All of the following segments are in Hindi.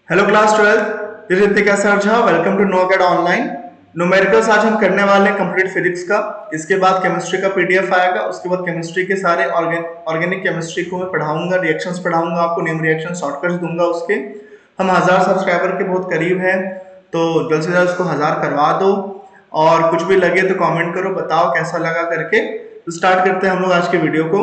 Hello class 12th, this is Hrithik sir Jha. Welcome to नो अकेड ऑनलाइन। न्यूमेरिकल्स आज हम करने वाले हैं कंप्लीट फिजिक्स का। इसके बाद केमिस्ट्री का पीडीएफ आएगा। उसके बाद केमिस्ट्री के सारे ऑर्गेनिक केमिस्ट्री को मैं पढ़ाऊंगा, रिएक्शंस पढ़ाऊंगा आपको, नेम रिएक्शन शॉर्टकट्स दूंगा उसके। हम 1000 सब्सक्राइबर के बहुत करीब हैं, तो जल्द से जल्द उसको 1000 करवा दो। और कुछ भी लगे तो कमेंट करो, बताओ कैसा लगा करके। तो स्टार्ट करते हैं हम लोग आज के वीडियो को।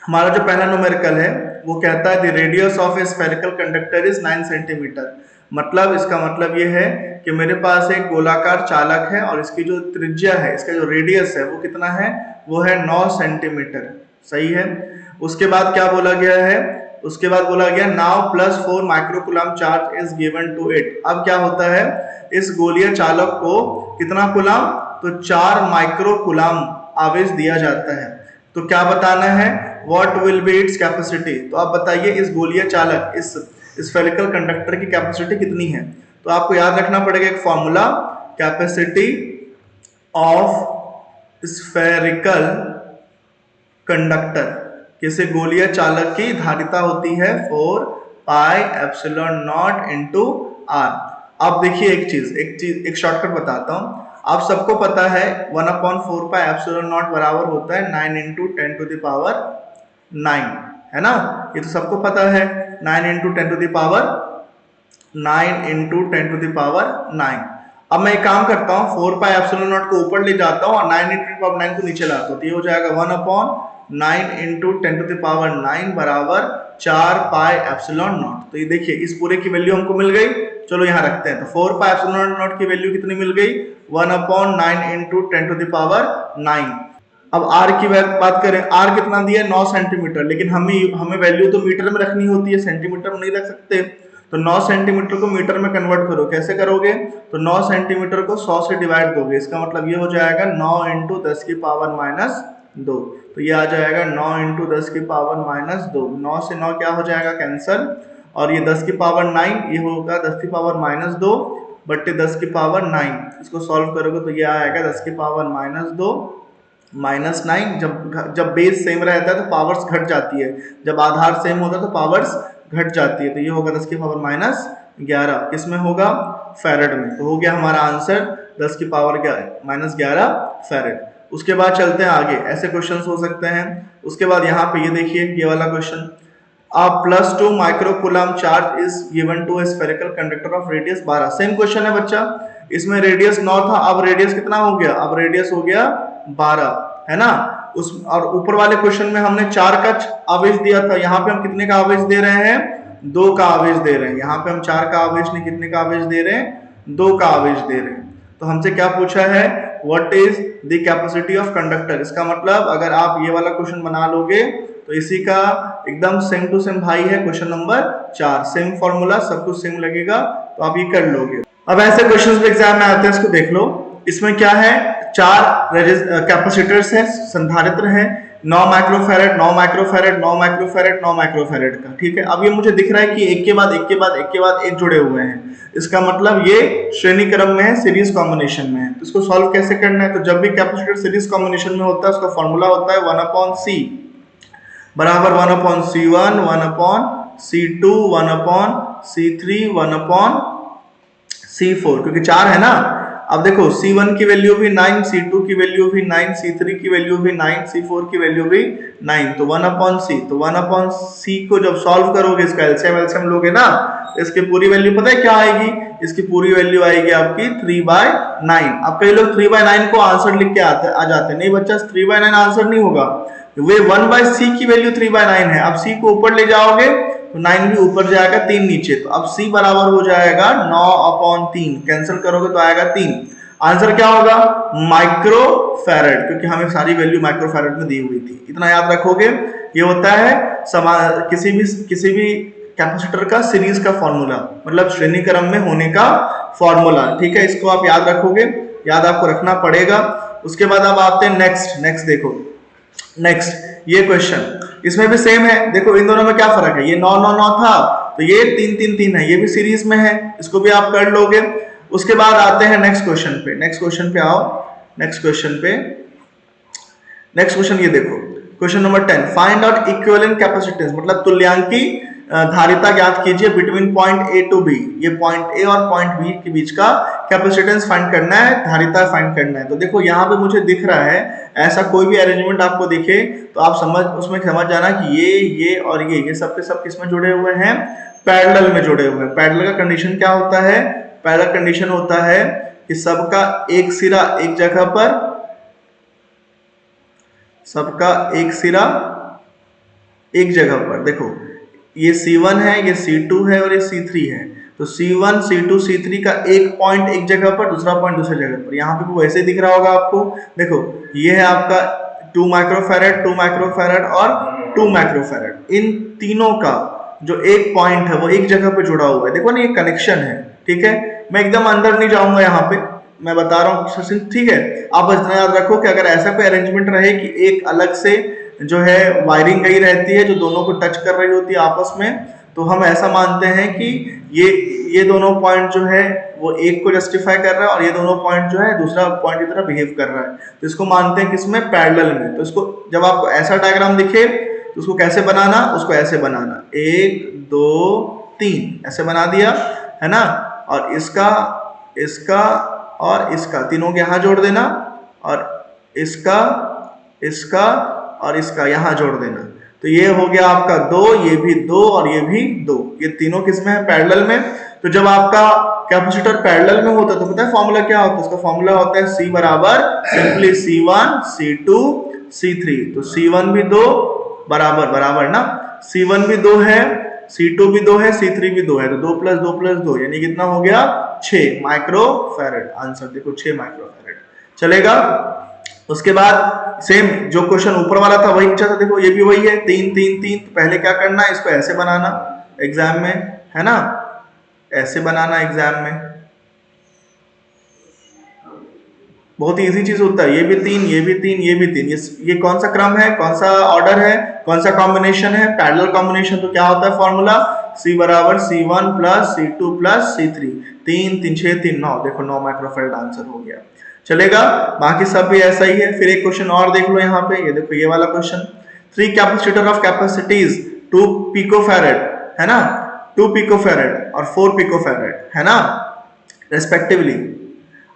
हमारा जो पहला न्यूमेरिकल है वो कहता है the radius of A spherical conductor is 9 centimetre. मतलब इसका मतलब ये है कि मेरे पास एक गोलाकार चालक है और इसकी जो त्रिज्या है, इसका जो रेडियस है वो कितना है, वो है 9 सेंटीमीटर। सही है। उसके बाद क्या बोला गया है, उसके बाद बोला गया now plus 4 microcoulomb charge is given to it. अब क्या होता है, इस गोलीय चालक को कितना कुलम, तो 4 माइक्रोकुलम आवेश दिया जाता है। तो क्या बताना है, what will B its capacity. तो आप बताइए इस गोलीय चालक, इस स्फेरिकल कंडक्टर की कैपेसिटी कितनी है। तो आपको याद रखना पड़ेगा एक formula, capacity of spherical conductor, किसी गोलीय चालक की धारिता होती है 4 pi epsilon naught into R. अब देखिए एक शॉर्टकट बताता हूं। आप सबको पता है 1/4 पाई एप्सिलॉन नॉट बराबर होता है 9 इंटू 10 टू द पावर 9, है ना। ये तो सबको पता है, 9 into 10 to the power 9 into 10 to the power 9। अब मैं एक काम करता हूँ, 4 पाई एप्सिलॉन नॉट को ऊपर ले जाता हूँ और 9 इंटू 10 पावर 9 को नीचे लाता हूँ। तो ये हो जाएगा 1/9 इंटू 10 टू द पावर 9 बराबर 4 पाई एप्सिलॉन नॉट। तो ये देखिए इस पूरे की वैल्यू हमको मिल गई। चलो यहाँ रखते हैं। तो 4 पाई एप्सिलॉन नॉट की वैल्यू कितनी मिल गई, 1/9 इंटू 10 टू द पावर 9। अब r की बात करें, r कितना दिया है, 9 सेंटीमीटर। लेकिन हमें वैल्यू तो मीटर में रखनी होती है, सेंटीमीटर में नहीं रख सकते। तो 9 सेंटीमीटर को मीटर में कन्वर्ट करो, कैसे करोगे, तो 9 सेंटीमीटर को 100 से डिवाइड दोगे। इसका मतलब ये हो जाएगा 9 इंटू 10 की पावर माइनस 2। तो ये आ जाएगा 9 इंटू 10 की पावर माइनस 2। 9 से 9 क्या हो जाएगा, कैंसल। और ये 10 की पावर 9, ये होगा 10 की पावर माइनस 2 बट्टे 10 की पावर 9। इसको सॉल्व करोगे तो ये आएगा 10 की पावर माइनस 2 माइनस 9। जब बेस सेम रहता है तो पावर्स घट जाती है, जब आधार सेम होता है तो पावर्स घट जाती है। तो ये होगा 10 की पावर माइनस 11, किसमें होगा, फैरेड में। तो हो गया हमारा आंसर 10 की पावर माइनस 11 फैरेड। उसके बाद चलते हैं आगे, ऐसे क्वेश्चंस हो सकते हैं। उसके बाद यहाँ पे ये देखिए ये वाला question, +2 microcoulomb charge is given to a spherical conductor of radius 12। Same question है बच्चा, इसमें रेडियस 9 था, अब रेडियस कितना हो गया, अब रेडियस हो गया 12, है ना। उस और ऊपर वाले क्वेश्चन में हमने 4 का आवेश दिया था, यहाँ पे हम कितने का आवेश दे रहे हैं, 2 का आवेश दे रहे हैं। यहाँ पे हम 4 का आवेश नहीं, कितने का आवेश दे रहे हैं, 2 का आवेश दे रहे हैं। तो हमसे क्या पूछा है, what is the capacity of conductor. इसका मतलब अगर आप ये वाला क्वेश्चन बना लोगे तो इसी का एकदम सेम टू सेम भाई है क्वेश्चन नंबर 4। सेम फॉर्मूला, सब कुछ सेम लगेगा, तो आप ये कर लोगे। अब ऐसे क्वेश्चंस एग्जाम में आते हैं, इसको देख लो। इसमें क्या है, 4 कैपेसिटर्स है, संधारित्र है, 9 माइक्रोफैरेड 9 माइक्रोफैरेड 9 माइक्रोफैरेड 9 माइक्रोफैरेड का। ठीक है। अब ये मुझे दिख रहा है कि एक के बाद एक के बाद एक के बाद एक जुड़े हुए हैं। इसका मतलब ये श्रेणी क्रम में है, सीरीज कॉम्बिनेशन में है। तो इसको सॉल्व कैसे करना है, तो जब भी कैपेसिटर सीरीज कॉम्बिनेशन में होता है उसका फॉर्मूला होता है 1/c बराबर 1/c1 1/c2 1/c3 1/c4, क्योंकि 4 है ना। अब देखो C1 की वैल्यू भी 9, C2 की वैल्यू भी 9, C3 की वैल्यू भी 9, C4 की वैल्यू भी 9। तो 1/c, तो 1/c को जब सॉल्व करोगे, इसका एलसीएम लोगे ना, इसकी पूरी वैल्यू पता है क्या आएगी, इसकी पूरी वैल्यू आएगी आपकी 3/9। अब कई लोग 3/9 को आंसर लिख के आ जाते हैं, नहीं बच्चा 3/9 आंसर नहीं होगा, वे 1/c की वैल्यू 3/9 है। अब c को ऊपर ले जाओगे तो 9 भी ऊपर जाएगा, 3 नीचे। तो अब c बराबर हो जाएगा 9/3, कैंसिल करोगे तो आएगा 3। आंसर क्या होगा, माइक्रोफैरेड, क्योंकि हमें सारी वैल्यू माइक्रोफैरेड में दी हुई थी। इतना याद रखोगे। ये होता है किसी भी कैपेसिटर का सीरीज का फॉर्मूला, मतलब श्रेणी क्रम में होने का फॉर्मूला। ठीक है, इसको आप याद रखोगे, याद आपको रखना पड़ेगा। उसके बाद अब आते हैं नेक्स्ट देखो, नेक्स्ट ये क्वेश्चन, इसमें भी सेम है। देखो इन दोनों में क्या फर्क है, ये 9 9 9 था, तो ये 3 3 3 है, ये भी सीरीज में है, इसको भी आप कर लोगे। उसके बाद आते हैं नेक्स्ट क्वेश्चन पे, आओ। नेक्स्ट क्वेश्चन ये देखो, question number 10, find out equivalent capacitance, मतलब तुल्यांकी धारिता ज्ञात कीजिए between point A to B. ये पॉइंट ए और पॉइंट बी के बीच का कैपेसिटेंस फाइंड करना है, धारिता फाइंड करना है। तो देखो यहाँ पे मुझे दिख रहा है, ऐसा कोई भी अरेंजमेंट आपको दिखे तो आप उसमें समझ जाना कि ये और ये सब के सब किसमें जुड़े हुए हैं, पैरेलल में जुड़े हुए हैं। पैरेलल का कंडीशन क्या होता है, पैरेलल कंडीशन होता है कि सबका एक सिरा एक जगह पर, सबका एक सिरा एक जगह पर। देखो ये C1 है, ये C2 है और ये C3 है। तो C1 C2 C3 का एक पॉइंट एक जगह पर, दूसरा पॉइंट दूसरी जगह पर। यहाँ पे वैसे दिख रहा होगा आपको। देखो ये है आपका 2 माइक्रोफैरड, 2 माइक्रोफैरड और 2 माइक्रोफैरड। इन तीनों का जो एक पॉइंट है वो एक जगह पे जुड़ा हुआ है। देखो ना ये कनेक्शन है, ठीक है। मैं एकदम अंदर नहीं जाऊंगा, यहाँ पे मैं बता रहा हूँ, ठीक है। आप बस इतना याद रखो कि अगर ऐसा कोई अरेंजमेंट रहे कि एक अलग से जो है वायरिंग गई रहती है जो दोनों को टच कर रही होती है आपस में, तो हम ऐसा मानते हैं कि ये दोनों पॉइंट जो है वो एक को जस्टिफाई कर रहा है और ये दोनों पॉइंट जो है दूसरा पॉइंट की तरह बिहेव कर रहा है। तो इसको मानते हैं किसमें, पैरेलल में। तो इसको जब आपको ऐसा डायग्राम दिखे तो उसको कैसे बनाना, उसको ऐसे बनाना, 1 2 3 ऐसे बना दिया है ना। और इसका इसका और इसका तीनों को यहाँ जोड़ देना, और इसका इसका और इसका यहाँ जोड़ देना। तो ये हो गया आपका 2, ये भी 2 और ये भी 2। ये तीनों किसमें है, पैरेलल में। तो जब आपका कैपेसिटर पैरेलल में होता है तो पता है फॉर्मूला क्या होता है, उसका फॉर्मूला होता है C बराबर सिंपली C1 C2 C3। तो C1 भी 2 बराबर बराबर ना, C1 भी 2 है, C2 भी 2 है, C3 भी 2 है। तो 2 + 2 + 2 यानी कितना हो गया, 6 माइक्रोफैरड। आंसर देखो 6 माइक्रोफैरड। चलेगा। उसके बाद सेम जो क्वेश्चन ऊपर वाला था वही पूछा था। देखो ये भी वही है, 3 3 3। तो पहले क्या करना है, इसको ऐसे बनाना एग्जाम में, है ना, ऐसे बनाना एग्जाम में। बहुत इजी चीज होता है। ये भी 3, ये भी 3, ये भी 3। ये कौन सा क्रम है, कौन सा ऑर्डर है, कौन सा कॉम्बिनेशन है, पैरेलल कॉम्बिनेशन। तो क्या होता है फॉर्मूला, C बराबर C1 + C2 + C3। 3 3 6 3 9। देखो 9 माइक्रोफैरड आंसर हो गया। चलेगा। बाकी सब भी ऐसा ही है। फिर एक क्वेश्चन और देख लो यहाँ पे, ये देखो ये वाला question. 3 capacitor of capacities 2 picofarad, है ना, 2 पिकोफैरड और 4 पिकोफैरड, है ना, respectively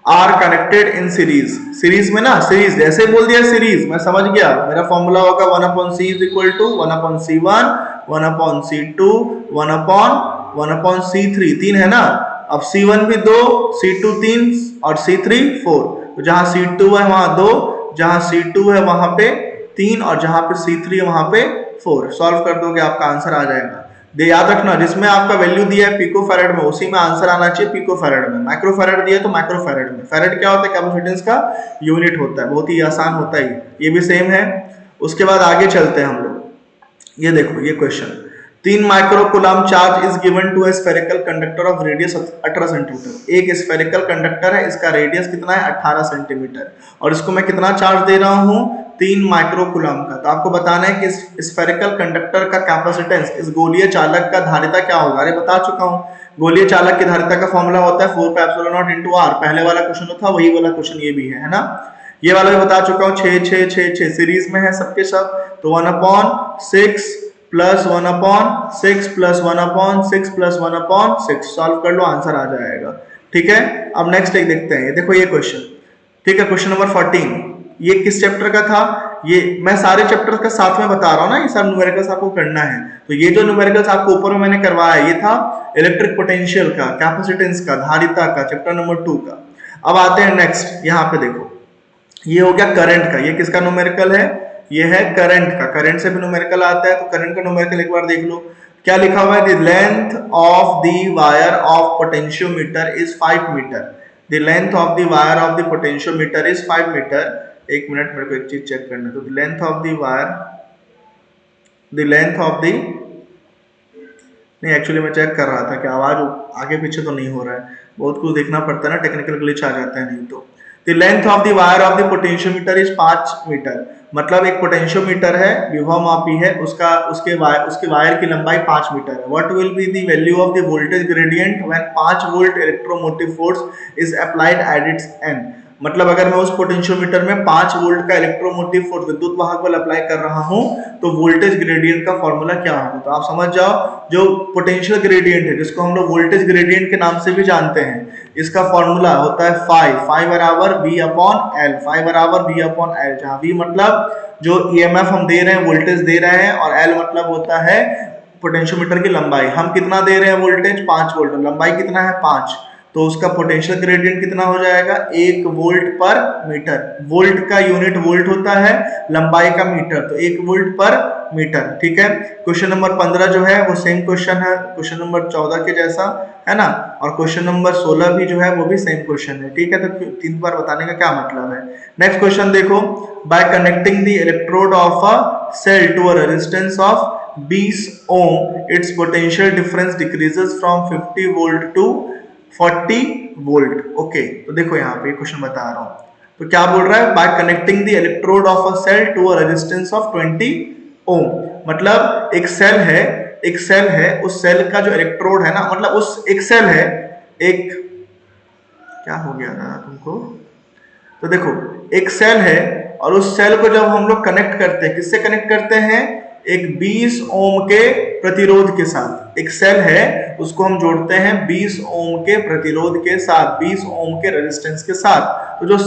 are connected in series. Series में ना, सीरीज जैसे बोल दिया सीरीज, मैं समझ गया। मेरा फॉर्मूला होगा 1/C = 1/C1 1/C2 1/1/C3। 3 है ना। अब C1 भी 2, C2 3 और C3 4। तो जहां C2 है वहां 2, जहां C2 है वहां पे 3 और जहां पे C3 है वहां पे 4। सॉल्व कर दोगे आपका आंसर आ जाएगा। दे याद रखना, जिसमें आपका वैल्यू दिया है पिकोफैरड में उसी में आंसर आना चाहिए पिकोफैरड में। माइक्रोफैरड दिया तो माइक्रोफैरड में। फैरड क्या होता है, कैपेसिटेंस का यूनिट होता है। बहुत ही आसान होता है, ये भी सेम है। उसके बाद आगे चलते हैं हम लोग। ये देखो ये question, 3 microcoulomb charge is given to a spherical conductor of radius 18 centimetre. एक स्फेरिकल कंडक्टर है, इसका रेडियस कितना है 18 सेंटीमीटर, और इसको मैं कितना चार्ज दे रहा हूं 3 माइक्रोकूलम का। तो आपको बताना है कि इस स्फेरिकल कंडक्टर का कैपेसिटेंस, इस गोलीय चालक का धारिता क्या होगा। अरे बता चुका हूं, गोलीय चालक की धारिता का फॉर्मूला होता है 4πε0 × R। पहले वाला क्वेश्चन था वही वाला क्वेश्चन ये भी है ना। ये वाला भी बता चुका हूं, 6 6 6 6 सीरीज में है सबके सब। तो 1/6 + 1/6 + 1/6 + 1/6। सॉल्व कर लो, आंसर आ जाएगा। ठीक है। अब नेक्स्ट एक देखते हैं। देखो ये क्वेश्चन, ठीक है, क्वेश्चन नंबर 14। ये किस चैप्टर का था, ये मैं सारे चैप्टर का साथ में बता रहा हूँ ना, ये सब न्यूमेरिकल्स आपको करना है। तो ये जो न्यूमेरिकल्स आपको ऊपर में मैंने करवाया, ये था इलेक्ट्रिक पोटेंशियल का, कैपेसिटेंस का, धारिता का, चैप्टर नंबर 2 का। अब आते हैं नेक्स्ट। यहाँ पे देखो ये हो गया करंट का। ये किसका न्यूमेरिकल है, ये है करंट का। करंट से भी न्यूमेरिकल आता है, तो करंट का न्यूमेरिकल एक बार देख लो। क्या लिखा हुआ है, the length of the wire of potentiometer is 5 metre. The length of the wire of the potentiometer is 5 metre. एक मिनट, मेरे को एक चीज चेक करना है। तो length of the wire, the length of the, नहीं एक्चुअली मैं चेक कर रहा था कि आवाज आगे पीछे तो नहीं हो रहा है। बहुत कुछ देखना पड़ता है ना, टेक्निकल ग्लिच आ जाता है नहीं तो। The length of the wire of the potentiometer is 5 metre. मतलब एक पोटेंशियोमीटर है, विभव मापी है, उसके वायर की लंबाई 5 मीटर है। What will be the value of the voltage gradient when 5 volt electromotive force is applied at its and. मतलब अगर मैं उस पोटेंशियोमीटर में 5 वोल्ट का इलेक्ट्रोमोटिव फोर्स विद्युत वाहक बल अप्लाई कर रहा हूं तो वोल्टेज ग्रेडियंट का फॉर्मूला क्या होगा। तो आप समझ जाओ, जो पोटेंशियल ग्रेडियंट है जिसको हम लोग वोल्टेज ग्रेडियंट के नाम से भी जानते हैं, इसका फॉर्मूला होता है फाई बराबर वी अपॉन एल, फाई बराबर वी अपॉन एल, जहां वी मतलब जो ईएमएफ हम दे रहे हैं, वोल्टेज दे रहे हैं, और एल मतलब होता है पोटेंशियोमीटर की लंबाई। हम कितना दे रहे हैं वोल्टेज, 5 वोल्ट, लंबाई कितना है 5, तो उसका पोटेंशियल ग्रेडियंट कितना हो जाएगा 1 वोल्ट पर मीटर। वोल्ट का यूनिट वोल्ट होता है, लंबाई का मीटर, तो 1 वोल्ट पर मीटर। ठीक है, क्वेश्चन नंबर 15 जो है वो सेम क्वेश्चन है क्वेश्चन नंबर 14 के जैसा, है ना, और क्वेश्चन नंबर 16 भी जो है वो भी सेम क्वेश्चन है। ठीक है, तो 3 बार बताने का क्या मतलब है। नेक्स्ट क्वेश्चन देखो, by connecting the electrode of a cell to a resistance of 20 ohm its potential difference decreases from 50 volt to 40 volt. Okay, तो देखो यहाँ पे क्वेश्चन बता रहा हूँ, तो क्या बोल रहा है, by connecting the electrode of a cell to a resistance of 20 ohm. मतलब एक सेल है, उस सेल का जो इलेक्ट्रोड है ना, मतलब उस एक सेल है, एक क्या हो गया था तुमको, तो देखो एक सेल है, और उस सेल को जब हम लोग कनेक्ट करते हैं, किससे कनेक्ट करते हैं, एक 20 ओम के प्रतिरोध के साथ। एक सेल है, उसको हम जोड़ते हैं 20 ओम के प्रतिरोध के साथ, 20 ओम के रेजिस्टेंस के साथ। तो जो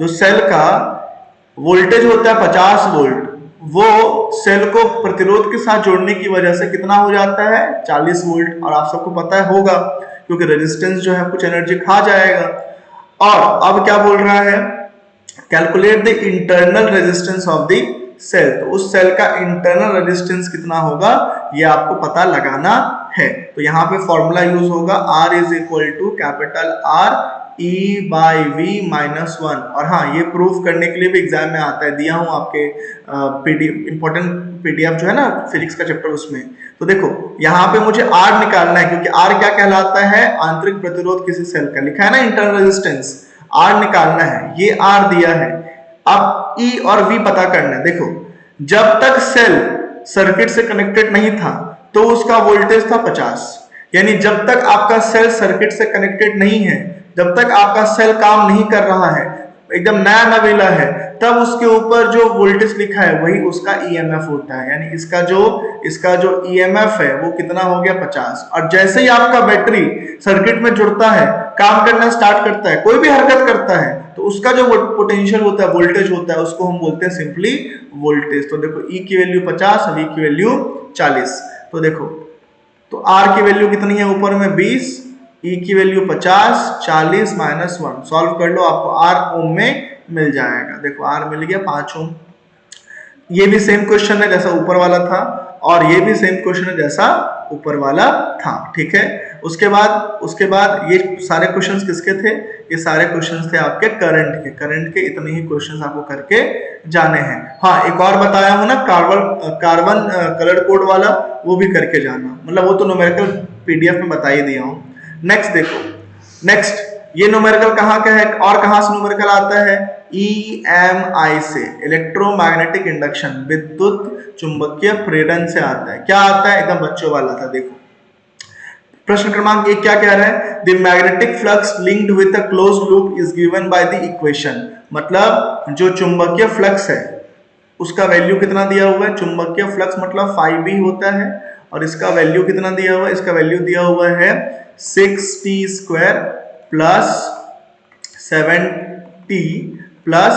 सेल का वोल्टेज होता है 50 वोल्ट, वो सेल को प्रतिरोध के साथ जोड़ने की वजह से कितना हो जाता है 40 वोल्ट। और आप सबको पता है होगा, क्योंकि रेजिस्टेंस जो है कुछ एनर्जी खा जाएगा। और अब क्या बोल रहा है, calculate the internal resistance of the cell, तो उस सेल का इंटरनल रेजिस्टेंस कितना होगा ये आपको पता लगाना है। तो यहाँ पे फॉर्मूला यूज होगा R is equal to capital R E by V minus 1। और हाँ, ये प्रूफ करने के लिए भी एग्जाम में आता है, दिया हूँ आपके इंपॉर्टेंट पीडीएफ जो है ना फिजिक्स का चैप्टर, उसमें। तो देखो यहाँ पे मुझे R निकालना है, क्योंकि R क्या कहलाता है, आंतरिक प्रतिरोध किसी सेल का, लिखा है ना इंटरनल रेजिस्टेंस, R निकालना है, ये R दिया है। अब E और V पता करना है। देखो जब तक सेल सर्किट से कनेक्टेड नहीं था तो उसका वोल्टेज था 50, यानी जब तक आपका सेल सर्किट से कनेक्टेड नहीं है, जब तक आपका सेल काम नहीं कर रहा है, एकदम नया नवेला है, तब उसके ऊपर जो वोल्टेज लिखा है वही उसका ईएमएफ होता है। यानी इसका जो ईएमएफ है वो कितना हो गया 50। और जैसे ही आपका बैटरी सर्किट में जुड़ता है, काम करना स्टार्ट करता है, कोई भी हरकत करता है, तो उसका जो पोटेंशियल होता है, वोल्टेज होता है, उसको हम बोलते हैं सिंपली वोल्टेज। तो देखो E की वैल्यू 50, V की वैल्यू 40। तो देखो, तो R की वैल्यू कितनी है ऊपर में 20, E की वैल्यू 50, 40 माइनस 1, सॉल्व कर लो, आपको R ओम में मिल जाएगा। देखो R मिल गया 5 ओम। ये भी सेम क्वेश्चन है जैसा ऊपर वाला था, और ये भी सेम क्वेश्चन है जैसा ऊपर वाला था। ठीक है, उसके बाद ये सारे क्वेश्चंस किसके थे, ये सारे क्वेश्चंस थे आपके करंट के इतने ही क्वेश्चंस आपको करके जाने हैं। हाँ, एक और बताया हूं ना, कार्बन कलर कोड वाला, वो भी करके जाना, मतलब वो तो न्यूमेरिकल पीडीएफ में बता ही दिया हूं। नेक्स्ट देखो, नेक्स्ट ये न्यूमेरिकल कहाँ का है, और कहां से न्यूमेरिकल आता है, EMI से, इलेक्ट्रोमैग्नेटिक इंडक्शन, विद्युत चुंबकीय प्रेरण से आता है। क्या आता है, एकदम बच्चों वाला था। देखो प्रश्न क्रमांक 1 क्या कह रहा है, the magnetic flux linked with a closed loop is given by the equation. मतलब जो चुंबकीय फ्लक्स है उसका वैल्यू कितना दिया हुआ है, चुंबकीय फ्लक्स मतलब φB होता है, और इसका वैल्यू कितना दिया हुआ है, इसका वैल्यू दिया हुआ है 6t² plus 7t plus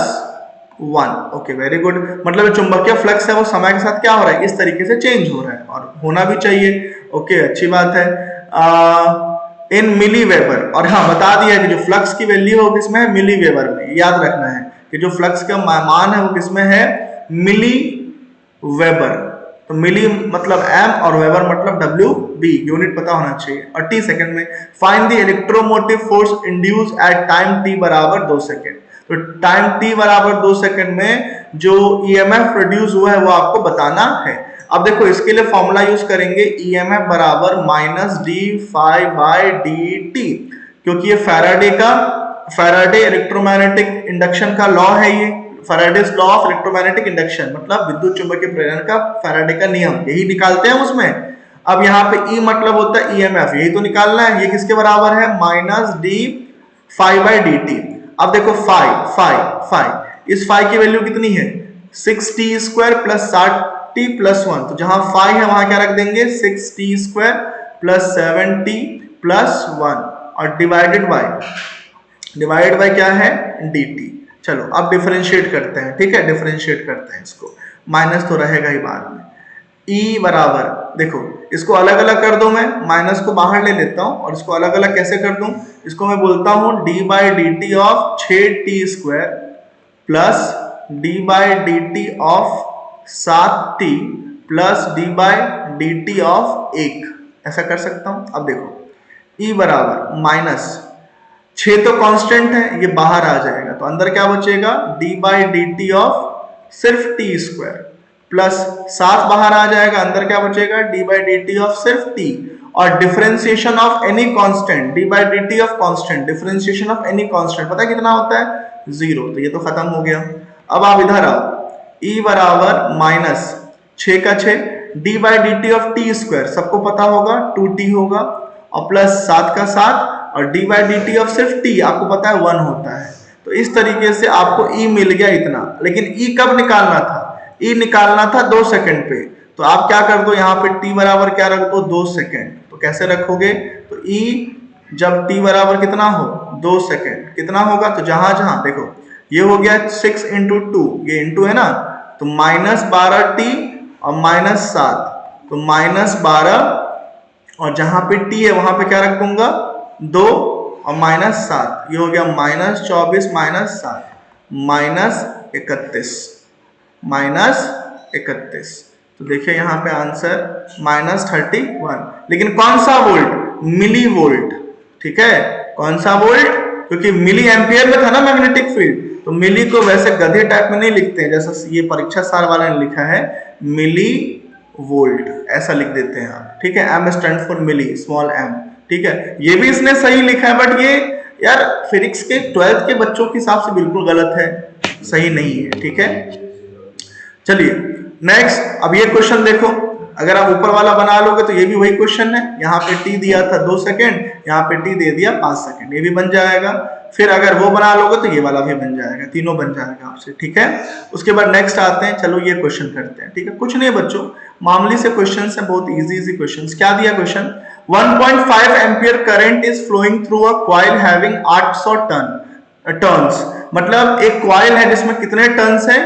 1। Okay, very good. मतलब चुंबकीय फ्लक्स है वो समय के साथ क्या हो रहा है, इस तरीके से चेंज हो रहा है, और होना भी चाहिए। ओके, अच्छी बात है। इन मिली वेबर, और हाँ बता दिया कि जो फ्लक्स की वैल्यू हो किसमें है, मिली वेबर में। याद रखना है कि जो फ्लक्स का मान है वो किसमें है, मिली वेबर। तो मिली मतलब m और वेबर मतलब WB, यूनिट पता होना चाहिए, और t सेकंड में। Find the electromotive force induce at time t बराबर 2 सेकंड। तो टाइम t बराबर 2 सेकंड में जो EMF प्रोड्यूस हुआ है वो आपको बताना है। अब देखो इसके लिए फॉर्मूला यूज करेंगे, EMF बराबर -d∅/dt, क्योंकि ये फैराडे इलेक्ट्रोमैग्नेटिक इंडक्शन का लॉ है, ये Faraday's law of electromagnetic induction, मतलब विद्युत चुंबकीय प्रेरण का फैराडे का नियम, यही निकालते हैं उसमें। अब यहाँ पे E मतलब होता है EMF, यही तो निकालना है। ये किसके बराबर है, -d∅/dt। अब देखो फाइव इस फाइव की वैल्यू कितनी है 6t² प्लस 60t+1, तो जहां फाइव है वहां क्या रख देंगे 6t² प्लस 7t+1 और डिवाइडेड बाय क्या है dt। चलो अब डिफरेंशिएट करते हैं, ठीक है, डिफरेंशिएट करते हैं इसको, माइनस तो रहेगा ही बाद में। E बराबर, देखो इसको अलग अलग कर दो, मैं माइनस को बाहर ले लेता हूं और इसको अलग अलग कैसे कर दूं, इसको मैं बोलता हूं d/dt of 6t² plus d/dt of 7t plus d/dt of 1, ऐसा कर सकता हूं। अब देखो E बराबर माइनस 6 तो कांस्टेंट है, ये बाहर आ जाएगा, तो अंदर क्या बचेगा d/dt ऑफ सिर्फ t² प्लस 7 बाहर आ जाएगा, अंदर क्या बचेगा d/dt ऑफ सिर्फ t, और differentiation of any constant, d/dt of constant, differentiation of any constant पता है कितना होता है 0, तो ये तो खत्म हो गया। अब आप इधर आओ, E बराबर माइनस 6 का 6 d/dt ऑफ t², सबको पता होगा 2t होगा, और प्लस 7 का 7 और d/dt ऑफ सिर्फ t आपको पता है 1 होता है। तो इस तरीके से आपको E मिल गया इतना, लेकिन E कब निकालना था, E निकालना था 2 सेकंड पे, तो आप क्या कर दो यहाँ पे t बराबर क्या रख दो 2 सेकंड, तो कैसे रखोगे, तो E जब t बराबर कितना हो 2 सेकंड कितना होगा, तो जहां जहां देखो ये हो गया 6 × 2, ये इंटू है ना, तो -12t और -7, तो -12 और जहां पे t है वहां पे क्या रख दूंगा 2 और -7, ये हो गया -24 -31, तो देखिए यहाँ पे आंसर -31, लेकिन कौन सा वोल्ट, मिली वोल्ट, ठीक है, कौन सा वोल्ट, क्योंकि मिली एम्पियर में था ना मैग्नेटिक फील्ड, तो मिली को वैसे गधे टाइप में नहीं लिखते हैं, जैसा ये परीक्षा सार वाले ने लिखा है मिली वोल्ट, ऐसा लिख देते हैं आप, ठीक है, m stand for milli, small m, ठीक है, ये भी इसने सही लिखा है, बट ये यार फिजिक्स के 12th के बच्चों के हिसाब से बिल्कुल गलत है, सही नहीं है, ठीक है। चलिए नेक्स्ट, अब ये क्वेश्चन देखो, अगर आप ऊपर वाला बना लोगे तो ये भी वही क्वेश्चन है, यहाँ पे t दिया था 2 सेकंड, यहाँ पे t दे दिया 5 सेकंड, ये भी बन जाएगा, फिर अगर वो बना लोगे तो ये वाला भी बन जाएगा, तीनों बन जाएगा आपसे, ठीक है। उसके बाद नेक्स्ट आते हैं, चलो ये क्वेश्चन करते हैं, ठीक है, कुछ नहीं बच्चों, मामूली से क्वेश्चन है, बहुत इजी क्वेश्चन। क्या दिया question, 1.5 ampere current is flowing through a coil having 800 turns, मतलब एक कॉइल है जिसमें कितने टर्न्स हैं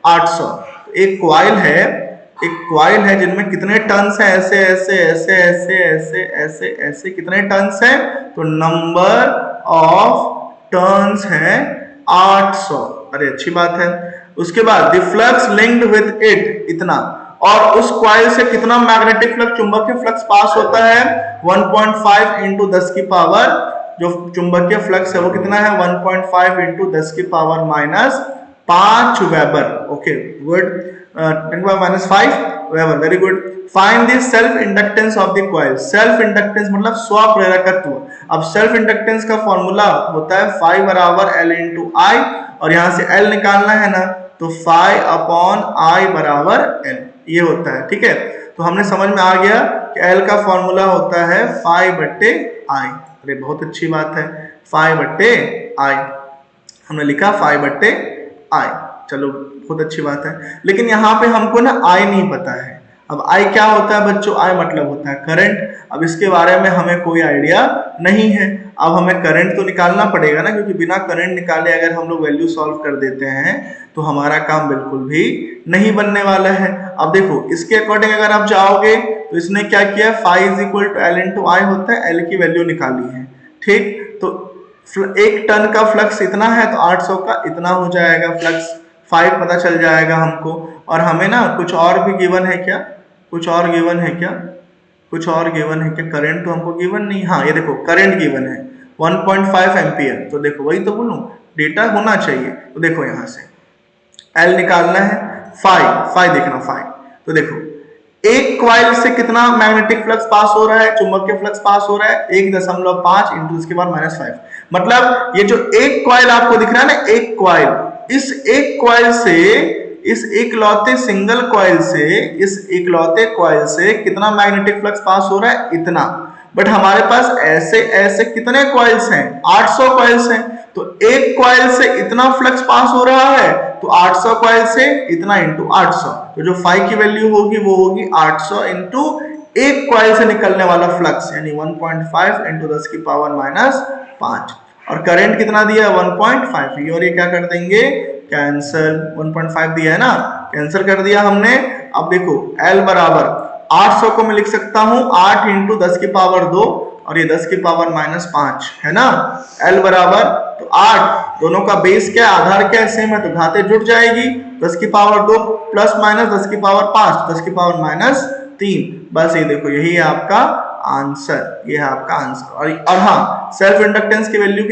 800, एक कॉइल है जिनमें कितने टर्न्स हैं, ऐसे ऐसे ऐसे ऐसे ऐसे ऐसे ऐसे कितने टर्न्स हैं, तो नंबर ऑफ टर्न्स हैं 800, अरे अच्छी बात है। उसके बाद the flux linked with it, इतना, और उस कॉइल से कितना मैग्नेटिक फ्लक्स, चुंबकीय फ्लक्स पास होता है 1.5 × 10 की पावर, जो चुंबकीय फ्लक्स है वो कितना है 1.5 × 10 की power -5 weber, okay good, 10⁻⁵ weber, very good. Find the self inductance of the coil, self inductance मतलब स्वप्रेरकत्व, अब सेल्फ इंडक्टेंस का फॉर्मूला होता है phi बराबर L × I, और यहां से L निकालना है ना, तो phi अपॉन I बराबर L, ये होता है, ठीक है। तो हमने समझ में आ गया कि L का फॉर्मूला होता है phi/I, अरे बहुत अच्छी बात है, phi/I, हमने लिखा phi/I, चलो बहुत अच्छी बात है, लेकिन यहाँ पे हमको ना I नहीं पता है। अब I क्या होता है बच्चों, I मतलब होता है करंट, अब इसके बारे में हमें कोई आइडिया नहीं है, अब हमें करंट तो निकालना पड़ेगा ना, क्योंकि बिना करंट निकाले अगर हम लोग वैल्यू सॉल्व कर देते हैं तो हमारा काम बिल्कुल भी नहीं बनने वाला है। अब देखो इसके अकॉर्डिंग अगर आप जाओगे तो इसने क्या किया, phi = L × I होता है, L की वैल्यू निकाली है, ठीक, तो एक टन का फ्लक्स इतना है तो 800 का इतना हो जाएगा फ्लक्स, 5 पता चल जाएगा हमको, और हमें ना कुछ और भी गिवन है क्या, कुछ और गिवन है क्या, कुछ और गिवन है क्या, करंट तो हमको गिवन नहीं, हाँ ये देखो करंट गिवन है 1.5 एम्पियर, तो देखो वही तो बोलूं डेटा होना चाहिए, तो देखो यहाँ से L निकालना है, phi देखना phi, तो देखो एक कॉइल से कितना मैग्नेटिक फ्लक्स पास हो रहा है, चुंबकीय फ्लक्स पास हो रहा है 1.5 × उसके बाद -5, मतलब ये जो एक कॉइल आपको दिख रहा है ना, एक कॉइल, इस एक कॉइल से, इस इकलौते सिंगल कॉइल से, इस इकलौते कॉइल से कितना मैग्नेटिक फ्लक्स पास हो रहा है, इतना, बट हमारे पास ऐसे ऐसे कितने कॉइल्स हैं, 800 कॉइल्स हैं, तो एक कॉइल से इतना फ्लक्स पास हो रहा है, तो 800 कॉइल से इतना इंटू 800, तो जो फाई की वैल्यू होगी वो होगी 800 इंटू एक कॉइल से निकलने वाला फ्लक्स, यानी 1.5 इंटू 10 की पावर माइनस 5, और करंट कितना दिया है 1.5, और ये क्या कर देंगे कैंसल, 1.5 दिया है ना, कैंसल कर दिया हमने। अब देखो L बराबर 800 को मैं लिख सकता हूं 8 इंटू 10 की पावर 2, और ये 10 की पावर माइनस 5 है ना। L बराबर तो 8, दोनों का बेस क्या है, आधार क्या है, सेम है, तो घाते जुड़ जाएगी, 10 की पावर 2 प्लस माइनस 10 की पावर 5, 10 की पावर माइनस 3, बस ये देखो यही है आपका आंसर, ये है आपका आंसर। और हाँ, सेल्फ इंडक्टेंस की वैल्यू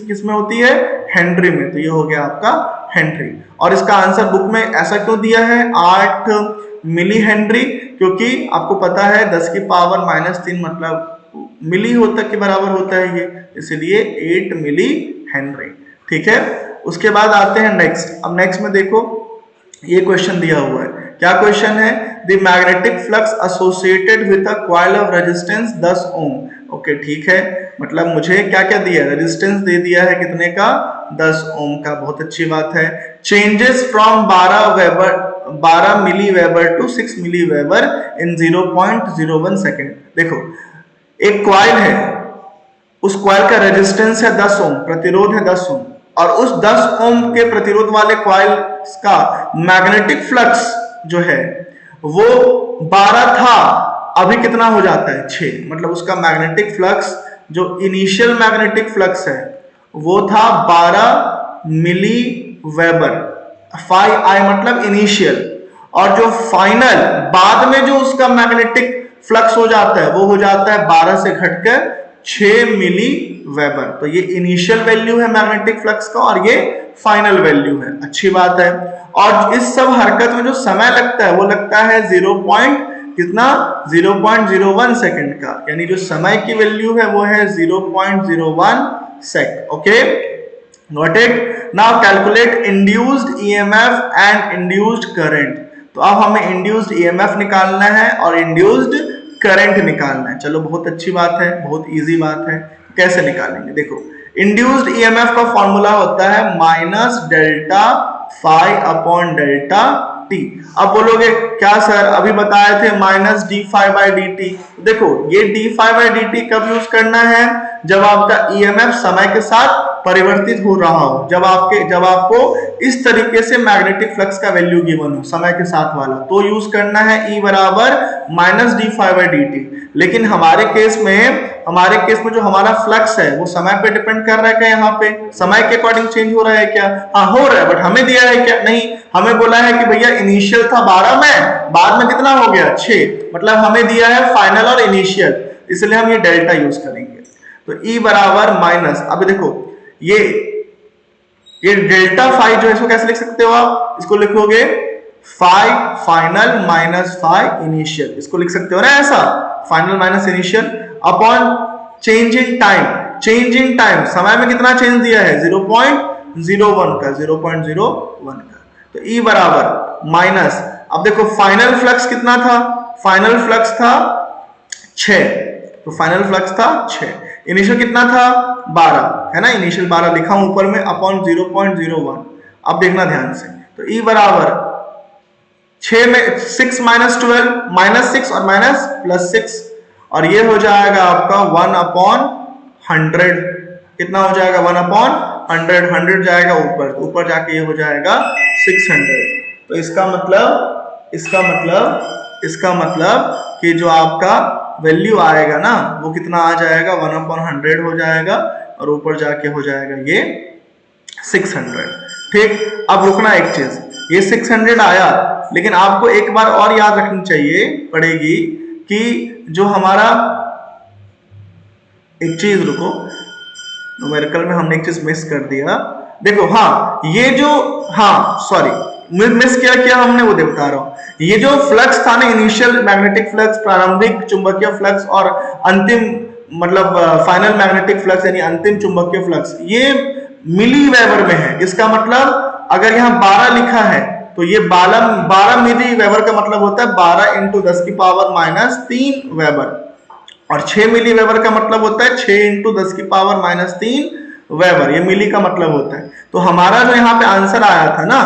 किस में होती है, हेनरी में, तो ये हो गया आपका हेनरी। और इसका आंसर बुक में ऐसा क्यों दिया है 8 मिली हेनरी, क्योंकि आपको पता है 10 की पावर माइनस 3 मतलब मिली होता के बराबर होता है ये, इसलिए 8 मिली हेनरी। ठीक है, उसके बाद आते हैं नेक्स्ट। अब नेक्स्ट में देखो ये क्वेश्चन दिया हुआ है, क्या क्वेश्चन है, the magnetic flux associated with a coil of resistance 10 ohm. Okay ठीक है, मतलब मुझे क्या क्या दिया है, रेजिस्टेंस दे दिया है कितने का, 10 ओम का, बहुत अच्छी बात है। Changes from 12 milli weber to 6 milli weber in 0.01 second. देखो एक कॉइल है, उस कॉइल का रेजिस्टेंस है 10 ओम, प्रतिरोध है 10 ओम, और उस 10 ओम के प्रतिरोध वाले कॉइल का मैग्नेटिक फ्लक्स जो है वो 12 था, अभी कितना हो जाता है 6, मतलब उसका मैग्नेटिक फ्लक्स जो इनिशियल मैग्नेटिक फ्लक्स है वो था 12 मिली वेबर, फाई आई मतलब इनिशियल, और जो फाइनल बाद में जो उसका मैग्नेटिक फ्लक्स हो जाता है वो हो जाता है 12 से घटकर 6 मिली वेबर। तो ये इनिशियल वैल्यू है मैग्नेटिक फ्लक्स का और ये फाइनल वैल्यू है, अच्छी बात है। और इस सब हरकत में जो समय लगता है वो लगता है 0.01 सेकंड का, यानी जो समय की वैल्यू है वो है 0.01 second. Okay, note it. Now calculate induced EMF and induced current. तो अब हमें इंड्यूस्ड ईएमएफ निकालना है और इंड्यूस्ड करंट निकालना है। चलो बहुत अच्छी बात है, बहुत इजी बात है, कैसे निकालेंगे देखो। इंड्यूस्ड ईएमएफ का फॉर्मूला होता है minus delta phi upon delta T. अब बोलोगे क्या सर अभी बताए थे minus D phi by D T. देखो ये D phi by D T कब यूज करना है, जब आपका ईएमएफ समय के साथ परिवर्तित हो रहा हो, जब आपको इस तरीके से मैग्नेटिक फ्लक्स का वैल्यू गिवन हो समय के साथ वाला, तो यूज करना है E बराबर minus D phi by D T. लेकिन हमारे केस में जो हमारा फ्लक्स है वो समय पे डिपेंड कर रहा है क्या, यहाँ पे समय के अकॉर्डिंग चेंज हो रहा है क्या, हाँ हो रहा है, बट हमें दिया है क्या, नहीं, हमें बोला है कि भैया इनिशियल था 12 में, बाद में कितना हो गया 6, मतलब हमें दिया है फाइनल और इनिशियल, इसलिए हम ये डेल्टा यूज करेंगे। तो E बराबर माइनस, अब देखो ये डेल्टा फाई जो है इसको कैसे लिख सकते हो आप, इसको लिखोगे phi final minus phi initial, इसको लिख सकते हो ना ऐसा, final minus initial upon change in time. Change in time समय में कितना चेंज दिया है 0.01 का, 0.01 का। तो E बराबर माइनस, अब देखो फाइनल फ्लक्स कितना था, फाइनल फ्लक्स था 6, तो फाइनल फ्लक्स था 6, इनिशियल कितना था 12 है ना, इनिशियल 12 लिखा हूं ऊपर में अपॉन 0.01। अब देखना ध्यान से, तो E बराबर 6 में 6 माइनस 12 माइनस 6 और माइनस प्लस 6, और ये हो जाएगा आपका 1 अपॉन 100, कितना हो जाएगा 1 अपॉन 100, 100 जाएगा ऊपर, तो ऊपर जाके ये हो जाएगा 600। तो इसका मतलब कि जो आपका वैल्यू आएगा ना वो कितना आ जाएगा 1 अपॉन 100 हो जाएगा, और ऊपर जाके हो जाएगा ये 600। ठीक, अब रुकना एक चीज, ये 600 आया, लेकिन आपको एक बार और याद रखनी चाहिए पड़ेगी कि जो हमारा, एक चीज रुको, न्यूमेरिकल में हमने एक चीज मिस कर दिया, देखो हाँ ये जो, हाँ सॉरी मिस किया हमने, वो बता रहा हूं, ये जो फ्लक्स था ना इनिशियल मैग्नेटिक फ्लक्स, प्रारंभिक चुंबकीय फ्लक्स और अंतिम मतलब फाइनल मैग्नेटिक फ्लक्स यानी अंतिम चुंबकीय फ्लक्स, ये मिली वेबर में है। इसका मतलब अगर यहाँ 12 लिखा है तो ये 12 मिली वेबर का मतलब होता है 12 इंटू 10 की पावर माइनस 3 वेबर। और 6 मिली वेबर का मतलब होता है 6 इंटू 10 की पावर -3 वेबर, ये मिली का मतलब होता है। तो हमारा जो यहाँ पे आंसर आया था ना,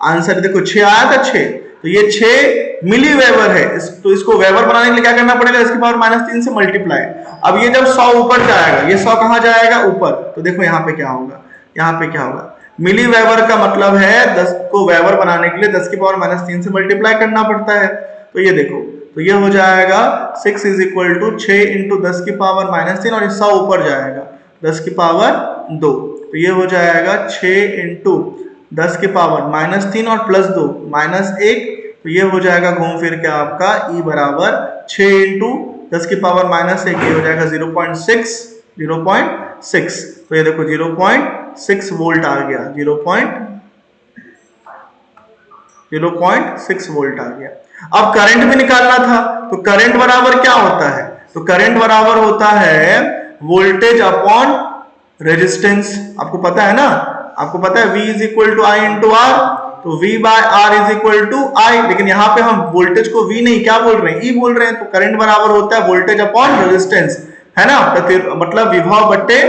आंसर देखो 6 आया था 6, तो ये 6 मिली वेबर है। तो इसको वेबर बनाने के लिए क्या करना पड़ेगा, इसकी पावर -3 से मल्टीप्लाई। अब ये जब 100 ऊपर जाएगा, ये 100 कहाँ जाएगा, ऊपर, तो देखो यहाँ पे क्या होगा, यहाँ पे क्या होगा, मिली वेबर का मतलब है 10 को वेबर बनाने के लिए 10 की पावर -3 से मल्टीप्लाई करना पड़ता है। तो ये देखो, तो ये हो जाएगा 6 इज इक्वल टू 6 इंटू 10 की पावर -3, और 100 ऊपर जाएगा 10 की पावर 2, तो ये हो जाएगा 6 इंटू 10 की पावर -3 और +2 -1, तो ये हो जाएगा घूम फिर के आपका E बराबर 6 इंटू 10 की पावर -1, ये हो जाएगा 0.6, 0.6, तो ये देखो 0.6 वोल्ट आ गया, 0.6 वोल्ट आ गया। अब करंट भी निकालना था, तो करंट बराबर क्या होता है, तो करंट बराबर होता है वोल्टेज अपॉन रेजिस्टेंस। आपको पता है ना, आपको पता है V is equal to I into R, तो V by R is equal to I, लेकिन यहाँ पे हम वोल्टेज को V नहीं क्या बोल रहे हैं, E बोल रहे हैं। तो करंट बराबर होता है वोल्टेज अपॉन रेजिस्टेंस, है ना, मतलब विभव बट्टे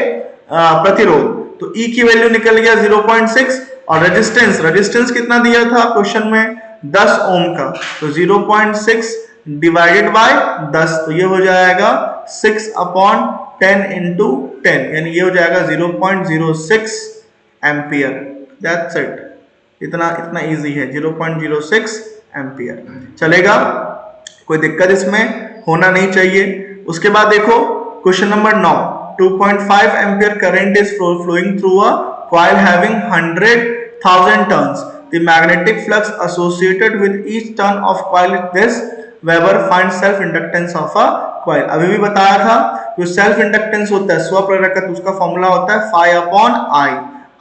प्रतिरोध। तो E की वैल्यू निकल गया 0.6, और रेजिस्टेंस, रेजिस्टेंस कितना दिया था क्वेश्चन में, 10 ओम का, तो 0.6 डिवाइडेड बाय 10, तो ये हो जाएगा 6 अपॉन 10 इंटू 10, यानी ये हो जाएगा 0.06 एम्पियर। दैट्स इट, इतना इतना इजी है, 0.06 एम्पियर चलेगा, कोई दिक्कत इसमें होना नहीं चाहिए। उसके बाद देखो question number 9, 2.5 ampere current is flowing through a coil having 100,000 turns. The magnetic flux associated with each turn of coil is this. Weber finds self inductance of a coil. अभी भी बताया था, जो सेल्फ इंडक्टेंस होता है स्वप्रेरकत्व, उसका फॉर्मूला होता है phi अपॉन आई।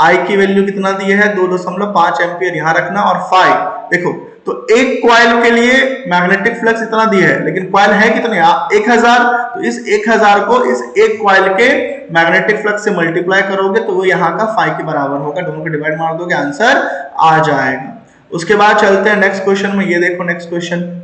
आई की वैल्यू कितना दी है, 2.5 एम्पियर यहाँ रखना, और phi देखो, तो एक कॉइल के लिए मैग्नेटिक फ्लक्स इतना दिया है, लेकिन कॉइल है कितने, 1000, तो इस 1000 को इस एक कॉइल के मैग्नेटिक फ्लक्स से मल्टीप्लाई करोगे तो वो यहाँ का फाई के बराबर होगा, दोनों को डिवाइड मार दोगे आंसर आ जाएगा। उसके बाद चलते हैं नेक्स्ट क्वेश्चन में, ये देखो नेक्स्ट क्वेश्चन,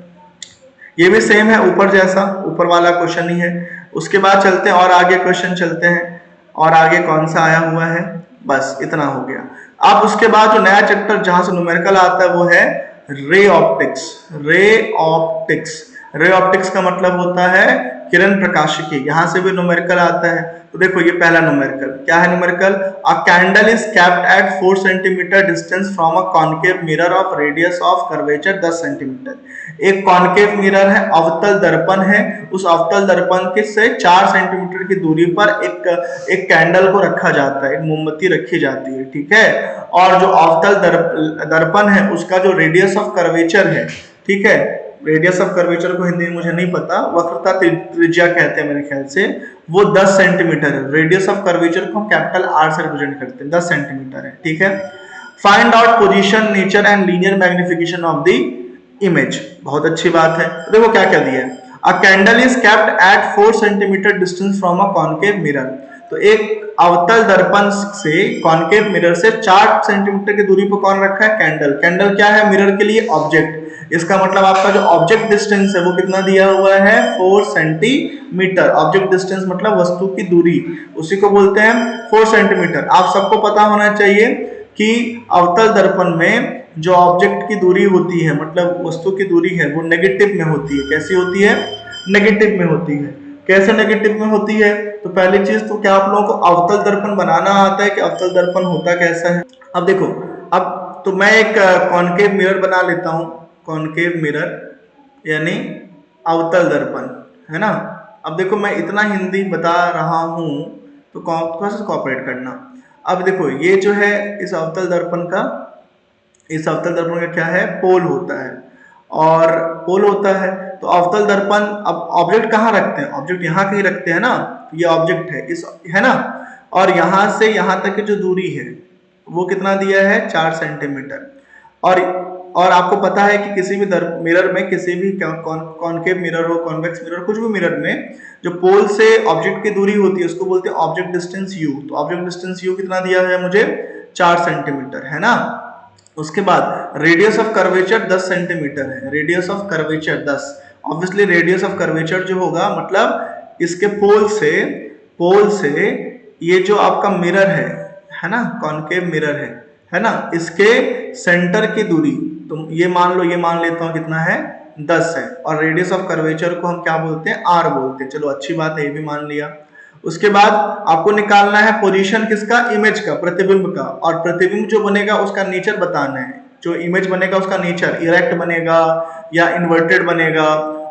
ये भी सेम है, ऊपर जैसा, ऊपर वाला क्वेश्चन ही है। उसके बाद चलते हैं और आगे क्वेश्चन चलते हैं, और आगे कौन सा आया हुआ है, बस इतना हो गया। अब उसके बाद जो नया चैप्टर जहां से न्यूमेरिकल आता है वो है ray optics. Ray optics, ray optics का मतलब होता है किरण प्रकाशिकी, यहां से भी न्यूमेरिकल आता है। तो देखो ये पहला न्यूमेरिकल क्या है, numerical a candle is kept at 4 centimetre distance from a concave mirror of radius of curvature 10 centimetre. एक कॉन्केव मिरर है, अवतल दर्पण है, उस अवतल दर्पण के से 4 सेंटीमीटर की दूरी पर एक कैंडल को रखा जाता है, एक मोमबत्ती रखी जाती है, ठीक है। और जो अवतल दर्पण है उसका जो रेडियस ऑफ कर्वेचर है, ठीक है, रेडियस ऑफ कर्वेचर को हिंदी में मुझे नहीं पता, वक्रता त्रिज्या कहते हैं मेरे ख्याल से, वो 10 सेंटीमीटर है। रेडियस ऑफ कर्वेचर को हम कैपिटल आर से रिप्रेजेंट करते हैं, 10 सेंटीमीटर है, ठीक है। Find out position, nature and linear magnification of the image, बहुत अच्छी बात है। तो देखो क्या क्या दिया है, अ candle is kept at 4 centimetre distance from a concave mirror, तो एक अवतल दर्पण से कॉन्केव मिरर से 4 सेंटीमीटर की दूरी पर कौन रखा है, कैंडल। कैंडल क्या है, मिरर के लिए ऑब्जेक्ट, इसका मतलब आपका जो ऑब्जेक्ट डिस्टेंस है वो कितना दिया हुआ है, 4 सेंटीमीटर। ऑब्जेक्ट डिस्टेंस मतलब वस्तु की दूरी, उसी को बोलते हैं 4 सेंटीमीटर। आप सबको पता होना चाहिए कि अवतल दर्पण में जो ऑब्जेक्ट की दूरी होती है, मतलब वस्तु की दूरी है, वो नेगेटिव में होती है। कैसी होती है, नेगेटिव में होती है। कैसे नेगेटिव में होती है, तो पहली चीज तो क्या आप लोगों को अवतल दर्पण बनाना आता है कि अवतल दर्पण होता कैसा है। अब देखो, अब तो मैं एक कॉन्केव मिरर बना लेता हूं, कॉन्केव मिरर यानी अवतल दर्पण, है ना। अब देखो मैं इतना हिंदी बता रहा हूं तो थोड़ा सा कोऑपरेट करना। अब देखो ये जो है इस अवतल दर्पण का, इस अवतल दर्पण का क्या है, पोल होता है, और पोल होता है तो अवतल दर्पण, अब ऑब्जेक्ट कहाँ रखते हैं, ऑब्जेक्ट यहाँ कहीं रखते हैं ना, तो ये ऑब्जेक्ट है इस, है ना, और यहाँ से यहाँ तक की जो दूरी है वो कितना दिया है, 4 सेंटीमीटर। और आपको पता है कि किसी भी मिरर में, किसी भी कॉनकेव मिरर हो, कॉन्वेक्स मिरर, कुछ भी मिरर में जो पोल से ऑब्जेक्ट की दूरी होती है उसको बोलते हैं ऑब्जेक्ट डिस्टेंस यू। तो ऑब्जेक्ट डिस्टेंस यू कितना दिया है मुझे, 4 सेंटीमीटर, है ना। उसके बाद रेडियस ऑफ कर्वेचर 10 सेंटीमीटर है, radius of curvature 10। Obviously radius of curvature जो होगा मतलब इसके पोल से ये जो आपका मिरर है ना, कॉनकेव मिरर है ना, इसके सेंटर की दूरी, तो ये मान लेता हूं कितना है, 10 है, और रेडियस ऑफ कर्वेचर को हम क्या बोलते हैं, आर बोलते हैं। चलो अच्छी बात है, ये भी मान लिया। उसके बाद आपको निकालना है पोजीशन किसका, इमेज का, प्रतिबिंब का, और प्रतिबिंब जो बनेगा उसका नेचर बताना है। जो इमेज बनेगा उसका नेचर इरेक्ट बनेगा या इन्वर्टेड बनेगा,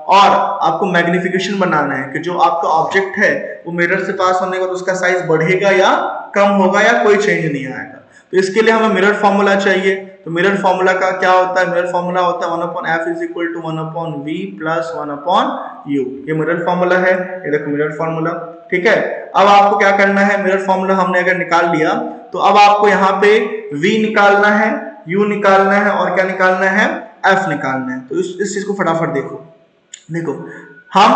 और आपको मैग्निफिकेशन बनाना है कि जो आपका ऑब्जेक्ट है वो मिरर से पास होने के बाद उसका साइज बढ़ेगा या कम होगा या कोई चेंज नहीं आएगा। तो इसके लिए हमें मिरर फॉर्मूला चाहिए। तो मिरर फॉर्मूला का क्या होता है, मिरर फॉर्मूला होता है 1/f इज equal to 1/v plus 1/u। ये मिरर फॉर्मूला है, ये देखो मिरर फॉर्मूला, ठीक है। अब आपको क्या करना है, मिरर फॉर्मूला हमने अगर निकाल लिया तो अब आपको यहाँ पे v निकालना है, u निकालना है, और क्या निकालना है, f निकालना है। तो इस चीज को फटाफट देखो हम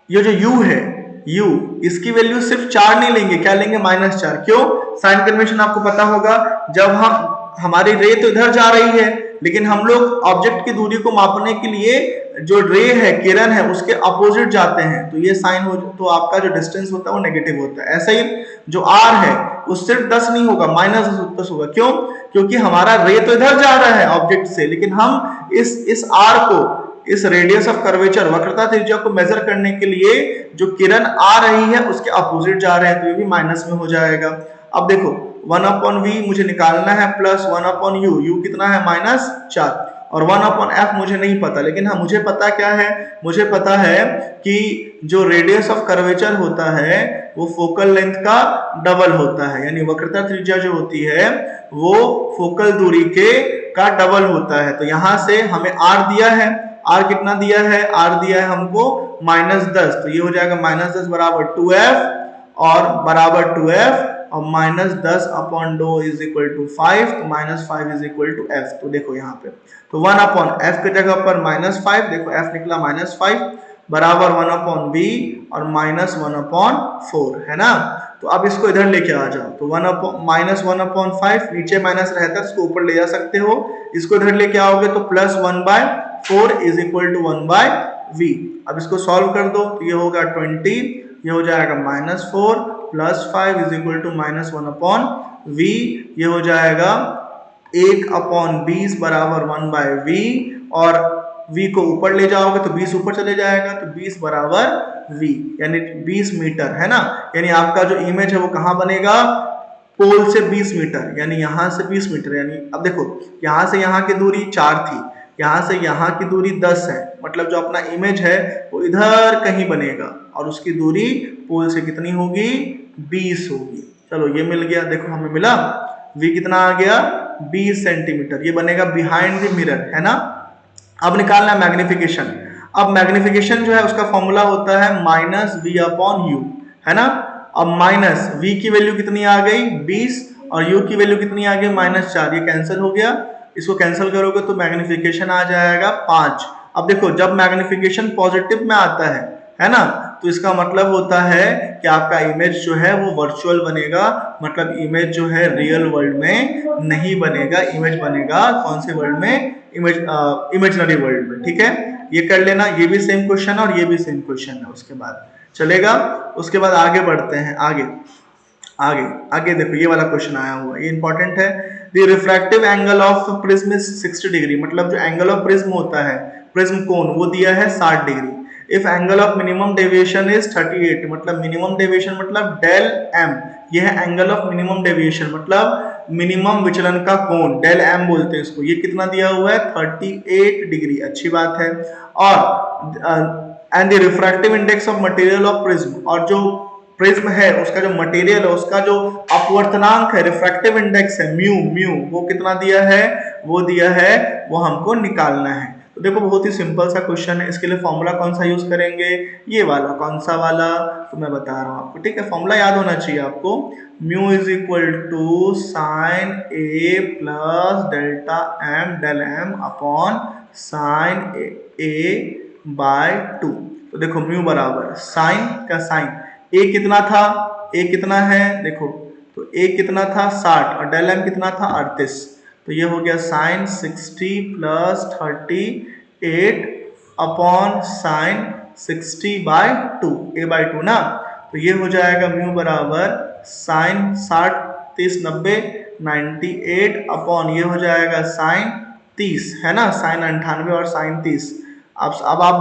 ये जो u है, u इसकी वैल्यू सिर्फ 4 नहीं लेंगे, क्या लेंगे, -4। क्यों, साइन कन्वेंशन आपको पता होगा, जब हमारी रे तो इधर जा रही है, लेकिन हम लोग ऑब्जेक्ट की दूरी को मापने के लिए जो रे है, किरण है, उसके अपोजिट जाते हैं, तो ये साइन हो, तो आपका जो डिस्टेंस होता है वो नेगेटिव होता है। ऐसा ही जो r है वो सिर्फ 10 नहीं होगा, -10 होगा। क्यों, क्योंकि हमारा रे तो इधर जा रहा है ऑब्जेक्ट से, लेकिन हम इस r को, इस रेडियस ऑफ कर्वेचर, वक्रता त्रिज्या को मेजर करने के लिए जो किरण आ रही है उसके अपोजिट जा रहे हैं, तो ये भी माइनस में हो जाएगा। अब देखो 1/v मुझे निकालना है प्लस 1/u, u कितना है, -4, और 1/f मुझे नहीं पता, लेकिन हाँ मुझे पता क्या है, मुझे पता है कि जो रेडियस ऑफ कर्वेचर होता है वो फोकल लेंथ का डबल होता है, यानी वक्रता त्रिज्या जो होती है वो फोकल दूरी का डबल होता है। तो यहां से हमें r दिया है, r कितना दिया है, r दिया है हमको -10, तो ये हो जाएगा -10 बराबर 2f, और बराबर 2f और -10/2 इज इक्वल टू 5, तो -5 इज इक्वल टू f। तो देखो यहाँ पे, तो 1/f की जगह पर -5, देखो f निकला -5 बराबर 1/v और -1/4 है ना। तो अब इसको इधर लेके आ जाओ, तो -1/5 नीचे माइनस रहता है, इसको ऊपर ले जा सकते हो, इसको इधर लेके आओगे तो +1/4 इज इक्वल टू 1/v। अब इसको सॉल्व कर दो, तो ये होगा 20, ये हो जाएगा -4 plus 5 is equal to -1/v, ये हो जाएगा 1/20 बराबर 1/v, और v को ऊपर ले जाओगे तो 20 ऊपर चले जाएगा, तो 20 बराबर v, यानी 20 मीटर है ना। यानी आपका जो इमेज है वो कहाँ बनेगा, पोल से 20 मीटर, यानी यहाँ से 20 मीटर, यानी अब देखो यहाँ से यहाँ की दूरी 4 थी, यहाँ से यहाँ की दूरी 10 है, मतलब जो अपना इमेज है वो इधर कहीं बनेगा, और उसकी दूरी पोल से कितनी होगी, 20 होगी। चलो ये मिल गया, देखो हमें मिला v कितना आ गया, 20 सेंटीमीटर, ये बनेगा बिहाइंड द मिरर है ना। अब निकालना है मैग्निफिकेशन। अब मैग्निफिकेशन जो है उसका फॉर्मूला होता है -v/u है ना। अब माइनस v की वैल्यू कितनी आ गई, 20, और u की वैल्यू कितनी आ गई, -4, ये कैंसिल हो गया, इसको कैंसिल करोगे तो मैग्निफिकेशन आ जाएगा 5। अब देखो जब मैग्निफिकेशन पॉजिटिव में आता है ना, तो इसका मतलब होता है कि आपका इमेज जो है वो वर्चुअल बनेगा, मतलब इमेज जो है रियल वर्ल्ड में नहीं बनेगा, इमेज बनेगा कौन से वर्ल्ड में, इमेजिनरी वर्ल्ड में, ठीक है। ये कर लेना, ये भी सेम क्वेश्चन है और ये भी सेम क्वेश्चन है, उसके बाद चलेगा। उसके बाद आगे बढ़ते हैं, आगे देखो ये वाला क्वेश्चन आया हुआ, ये इंपॉर्टेंट है। The refractive angle of prism is 60 degree, मतलब जो एंगल ऑफ प्रिज्म होता है, प्रिज्म कोण, वो दिया है 60 degree. If angle of minimum deviation is 38, मतलब मिनिमम डेविएशन मतलब डेल m, ये है एंगल ऑफ मिनिमम डेविएशन, मतलब मिनिमम विचलन का कोण, डेल m बोलते हैं इसको। ये कितना दिया हुआ है, 38 डिग्री, अच्छी बात है। और and the refractive index of material of prism, और जो प्रिज्म है उसका जो मटेरियल है उसका जो अपवर्तनांक है, रिफ्रैक्टिव इंडेक्स है म्यू, वो कितना दिया है, वो दिया है, वो हमको निकालना है। तो देखो बहुत ही सिंपल सा क्वेश्चन है, इसके लिए फॉर्मूला कौन सा यूज करेंगे, ये वाला, कौन सा वाला, तो मैं बता रहा हूँ आपको, ठीक है। फॉर्मूला याद होना चाहिए आपको, mu is equal to sine A plus delta M, del M upon sine A by 2। तो देखो म्यू बराबर साइन का साइन, ए कितना था, ए कितना है, देखो तो ए कितना था 60, और डेल एम कितना था 38, तो ये हो गया sign 60 plus 38 upon sine 60/2, a/2 ना। तो ये हो जाएगा म्यू बराबर साइन 60 30 90 98 अपॉन ये हो जाएगा साइन 30, है ना, साइन 98 और साइन 30। अब आप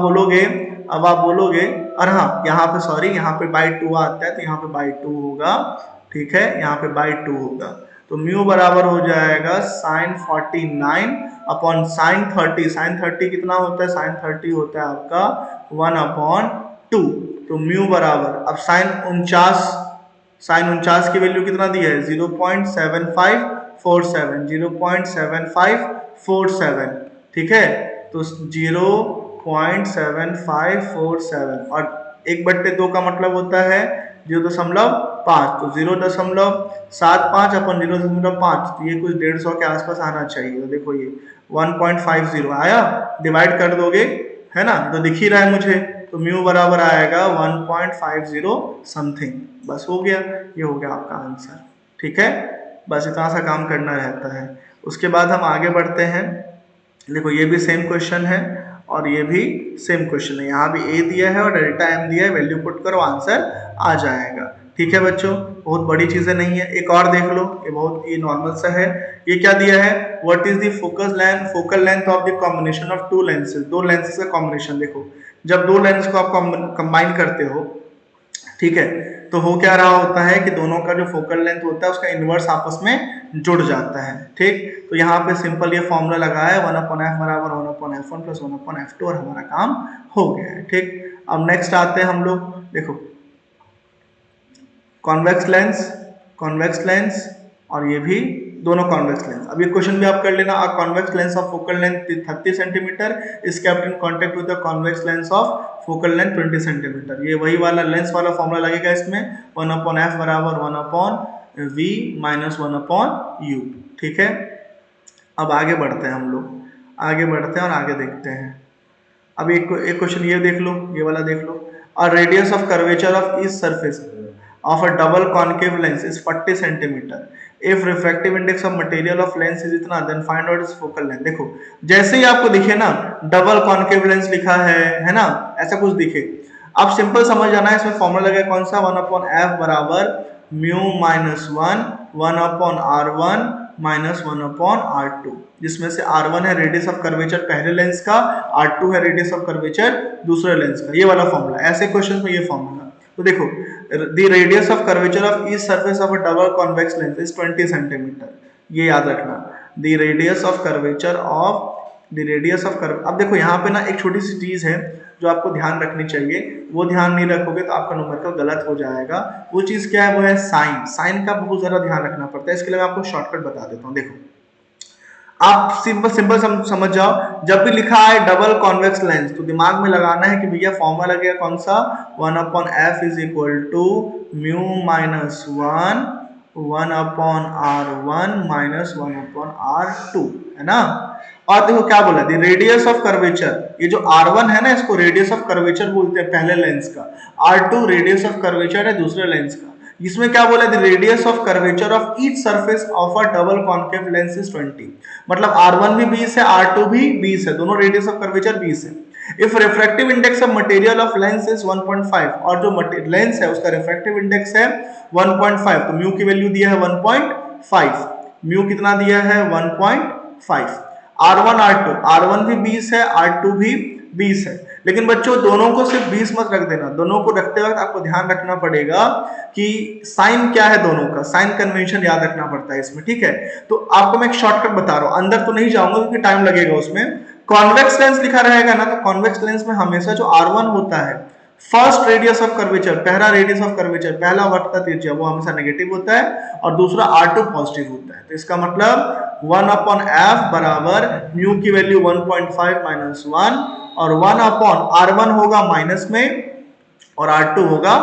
बोलोगे और हाँ यहाँ पे सॉरी यहाँ पे बाई 2 आता है तो यहाँ पे बाई 2 होगा, ठीक है, यहाँ पे बाई 2 होगा। तो म्यू बराबर हो जाएगा साइन 49 अपॉन साइन 30। साइन 30 कितना होता है, साइन 30 होता है आपका 1/2। तो म्यू बराबर अब साइन 49 की वैल्यू कितना दी है 0.7547, 0.7547, ठीक है। तो 0.7547 और 1/2 का मतलब होता है 0.5, तो 0.75 अपन 0.5, तो ये कुछ 150 के आसपास आना चाहिए। तो देखो ये 1.50 आया, डिवाइड कर दोगे, है ना, तो दिख ही रहा है मुझे। तो म्यू बराबर आएगा 1.50 समथिंग। बस हो गया, ये हो गया आपका आंसर, ठीक है। बस इतना सा काम करना रहता है। उसके बाद हम आगे बढ़ते हैं। देखो ये भी सेम क्वेश्चन है और ये भी सेम क्वेश्चन है। यहाँ भी ए दिया है और डेल्टा एम दिया है, वैल्यू पुट करो आंसर आ जाएगा, ठीक है बच्चों। बहुत बड़ी चीजें नहीं है। एक और देख लो, ये बहुत ही नॉर्मल सा है। ये क्या दिया है, what is the focal length of the combination of to lenses. दो लेंसेज का कॉम्बिनेशन। देखो जब दो लेंस को आप कंबाइन करते हो, ठीक है, तो हो क्या रहा होता है कि दोनों का जो फोकल लेंथ होता है उसका इनवर्स आपस में जुड़ जाता है, ठीक। तो यहाँ पे सिंपल ये फॉर्मूला लगा है 1/f बराबर 1/f1 प्लस 1/f2 और हमारा काम हो गया है, ठीक। अब नेक्स्ट आते हैं हम लोग, देखो कॉन्वेक्स लेंस और ये भी दोनों कॉन्वेक्स लेंस। अब ये क्वेश्चन भी आप कर लेना, a convex lens of focal length 30 centimetre is kept in contact with the convex lens of focal length 20 centimetre. ये वही वाला लेंस वाला फॉर्मूला लगेगा इसमें, 1/f बराबर 1/v माइनस 1/u, ठीक है। अब आगे बढ़ते हैं हम लोग, आगे बढ़ते हैं और आगे देखते हैं। अब एक क्वेश्चन ये देख लो, ये वाला देख लो। और radius of curvature of each surface of a double concave lens is 40 centimeter. If refractive index of material of lens is इतना, then find out its focal length। देखो जैसे ही आपको दिखे ना डबल कॉन्केव लेंस लिखा है ना, ऐसा कुछ दिखे, आप सिंपल समझ जाना है इसमें फॉर्मूला लगा कौन सा, 1/f बराबर mu minus 1/r1 minus 1/r2, जिसमें से r1 है रेडियस ऑफ कर्वेचर पहले लेंस का, r2 है रेडियस ऑफ कर्वेचर दूसरे लेंस का, ये वाला फॉर्मूला। ऐसे क्वेश्चन में ये फॉर्मूला। तो देखो the radius of curvature of each surface of a double convex lens is 20 centimeter, ये याद रखना। the radius of curvature अब देखो यहाँ पे ना एक छोटी सी चीज है जो आपको ध्यान रखनी चाहिए, वो ध्यान नहीं रखोगे तो आपका न्यूमेरिकल गलत हो जाएगा। वो चीज क्या है, वो है साइन। साइन का बहुत ज्यादा ध्यान रखना पड़ता है, इसके लिए मैं आपको शॉर्टकट बता देता हूँ। देखो आप सिंपल समझ जाओ, जब भी लिखा है डबल कॉन्वेक्स लेंस तो दिमाग में लगाना है कि भैया फॉर्मूला लगेगा कौन सा, 1/f इज इक्वल टू mu minus 1/r1 minus 1/r2, है ना। और देखो क्या बोला, द रेडियस ऑफ कर्वेचर, ये जो r1 है ना इसको रेडियस ऑफ कर्वेचर बोलते हैं पहले लेंस का, r2 रेडियस ऑफ कर्वेचर है दूसरे लेंस का। इसमें क्या बोला, the radius of curvature of each surface of a double concave lens is 20। मतलब r1 भी 20 है, r2 भी 20 है, दोनों रेडियस ऑफ कर्वेचर 20 है। If refractive index of material of lens is 1.5, और जो लेंस है उसका रिफ्रैक्टिव इंडेक्स है 1.5, तो म्यू की वैल्यू दिया है 1.5, म्यू कितना दिया है 1.5। r1 भी 20 है, r2 भी 20 है, लेकिन बच्चों दोनों को सिर्फ 20 मत रख देना, दोनों को रखते वक्त आपको ध्यान रखना पड़ेगा कि साइन क्या है दोनों का, साइन कन्वेंशन याद रखना पड़ता है इसमें, ठीक है। तो आपको मैं एक शॉर्टकट बता रहा हूं, अंदर तो नहीं जाऊंगा क्योंकि टाइम लगेगा उसमें। कॉन्वेक्स लेंस लिखा रहेगा ना, तो कॉन्वेक्स लेंस में हमेशा जो r1 होता है, फर्स्ट रेडियस ऑफ कर्वेचर, पहला रेडियस ऑफ कर्वेचर, पहला वक्र का त्रिज्या, वो हमेशा नेगेटिव होता है और दूसरा r2 पॉजिटिव होता है। तो इसका मतलब 1/f बराबर म्यू की वैल्यू 1.5 माइनस 1 और 1/r1 होगा माइनस में और r2 होगा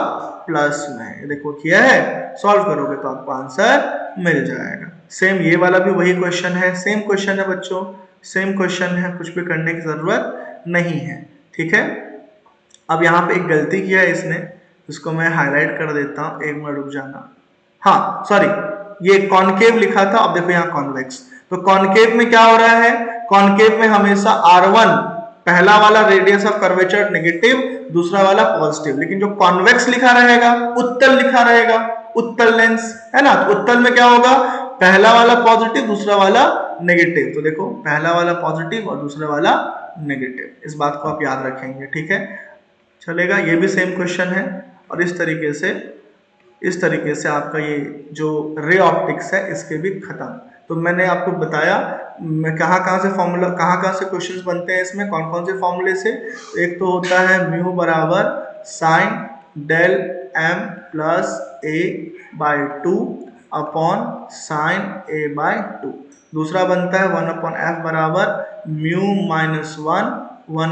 प्लस में। देखो किया है, सॉल्व करोगे तो आपको आंसर मिल जाएगा। सेम ये वाला भी वही क्वेश्चन है, सेम क्वेश्चन है बच्चों, सेम क्वेश्चन है, कुछ भी करने की जरूरत नहीं है, ठीक है। अब यहाँ पे एक गलती किया है इसने, इसको मैं हाईलाइट कर देता हूँ, एक मिनट रुक जाना। हाँ सॉरी, ये कॉनकेव लिखा था, अब देखो यहाँ कॉन्वेक्स। तो कॉनकेव में क्या हो रहा है, कॉनकेव में हमेशा r1 पहला वाला रेडियस ऑफ कर्वेचर नेगेटिव, दूसरा वाला पॉजिटिव, लेकिन जो कॉन्वेक्स लिखा रहेगा, उत्तल लिखा रहेगा, उत्तल लेंस है ना, तो उत्तल में क्या होगा, पहला वाला पॉजिटिव, दूसरा वाला नेगेटिव। तो देखो पहला वाला पॉजिटिव और दूसरा वाला नेगेटिव, इस बात को आप याद रखेंगे, ठीक है, चलेगा। ये भी सेम क्वेश्चन है और इस तरीके से आपका ये जो रे ऑप्टिक्स है इसके भी खत्म। तो मैंने आपको बताया कहाँ से फॉर्मूला, कहाँ से क्वेश्चंस बनते हैं इसमें, कौन से फॉर्मूले से। एक तो होता है म्यू बराबर sine del M plus A by 2 upon sine A by 2। दूसरा बनता है 1 अपॉन एफ बराबर mu minus 1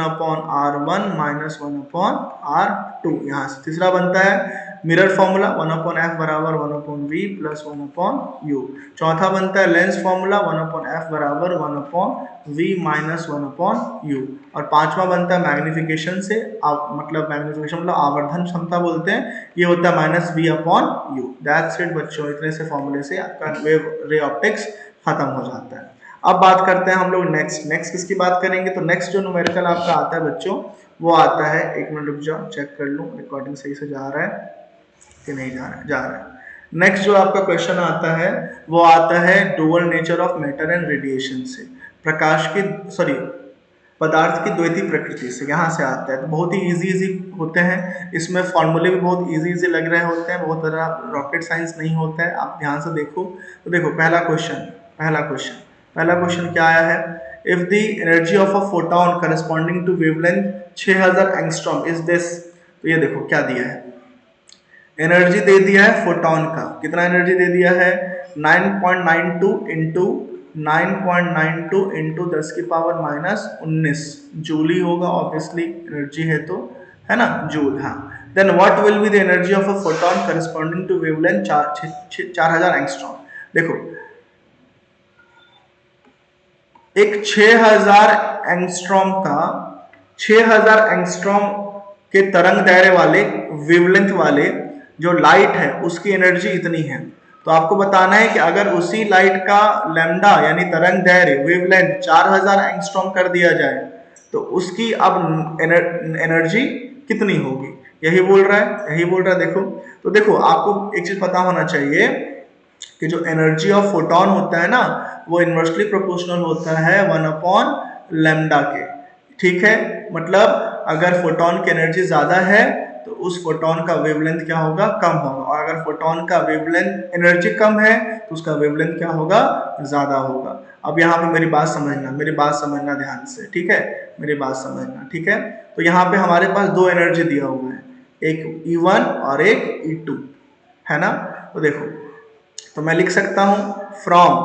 upon R1 minus 1 upon R2। यहाँ से तीसरा बनता है मिरर फॉर्मूला 1 अपॉन एफ बराबर 1 upon V plus 1 upon U. चौथा बनता है लेंस फॉर्मूला 1 अपॉन एफ बराबर 1 upon V minus 1 upon U. और पांचवा बनता है मैग्निफिकेशन से, मतलब मैग्निफिकेशन मतलब आवर्धन क्षमता बोलते हैं, ये होता है minus V upon U. That's it बच्चों, इतने से फॉर्मूले से आपका वेव रे ऑप्टिक्स खत्म हो जाता है। अब बात करते हैं हम लोग नेक्स्ट किसकी बात करेंगे। तो नेक्स्ट जो न्यूमेरिकल आपका आता है बच्चों, वो आता है, एक मिनट रुक जाओ चेक कर लूँ रिकॉर्डिंग सही से जा रहा है कि नहीं जा रहा है। नेक्स्ट जो आपका क्वेश्चन आता है वो आता है dual nature of matter and radiation से, पदार्थ की द्वैती प्रकृति से, यहाँ से आता है। तो बहुत ही इजी होते हैं, इसमें फॉर्मूले भी बहुत इजी लग रहे होते हैं, बहुत ज़्यादा रॉकेट साइंस नहीं होता है, आप ध्यान से देखो। तो देखो पहला क्वेश्चन क्या आया है, if the energy of a photon corresponding to wavelength 6000 angstrom is this. तो ये देखो क्या दिया है, एनर्जी दे दिया है फोटोन का, कितना एनर्जी दे दिया है 9.92 इंटू 9.92 इंटू 10 की पावर माइनस 19 जूल ही होगा, ऑब्वियसली एनर्जी है तो, है ना, जूल। हाँ, then what will be the energy of a photon corresponding to wavelength 4000 angstrom. देखो एक 6000 एंगस्ट्रॉम के तरंग दायरे वाले वेवलेंथ वाले जो लाइट है उसकी एनर्जी इतनी है। तो आपको बताना है कि अगर उसी लाइट का लैम्डा यानी तरंग दायरे वेवलेंथ 4000 एंगस्ट्रॉम कर दिया जाए तो उसकी अब एनर्जी कितनी होगी, यही बोल रहा है। देखो आपको एक चीज पता होना चाहिए कि जो एनर्जी ऑफ फोटोन होता है ना वो इनवर्सली प्रोपोर्शनल होता है 1 अपॉन लैम्डा के, ठीक है। मतलब अगर फोटोन की एनर्जी ज्यादा है तो उस फोटोन का वेवलेंथ क्या होगा, कम होगा, और अगर फोटोन का वेवलेंथ एनर्जी कम है तो उसका वेवलेंथ क्या होगा, ज्यादा होगा। अब यहाँ पे मेरी बात समझना ध्यान से, ठीक है, मेरी बात समझना, ठीक है। तो यहाँ पे हमारे पास दो एनर्जी दिया हुआ है, एक E1 और एक E2, है ना। तो देखो, तो मैं लिख सकता हूं फ्रॉम,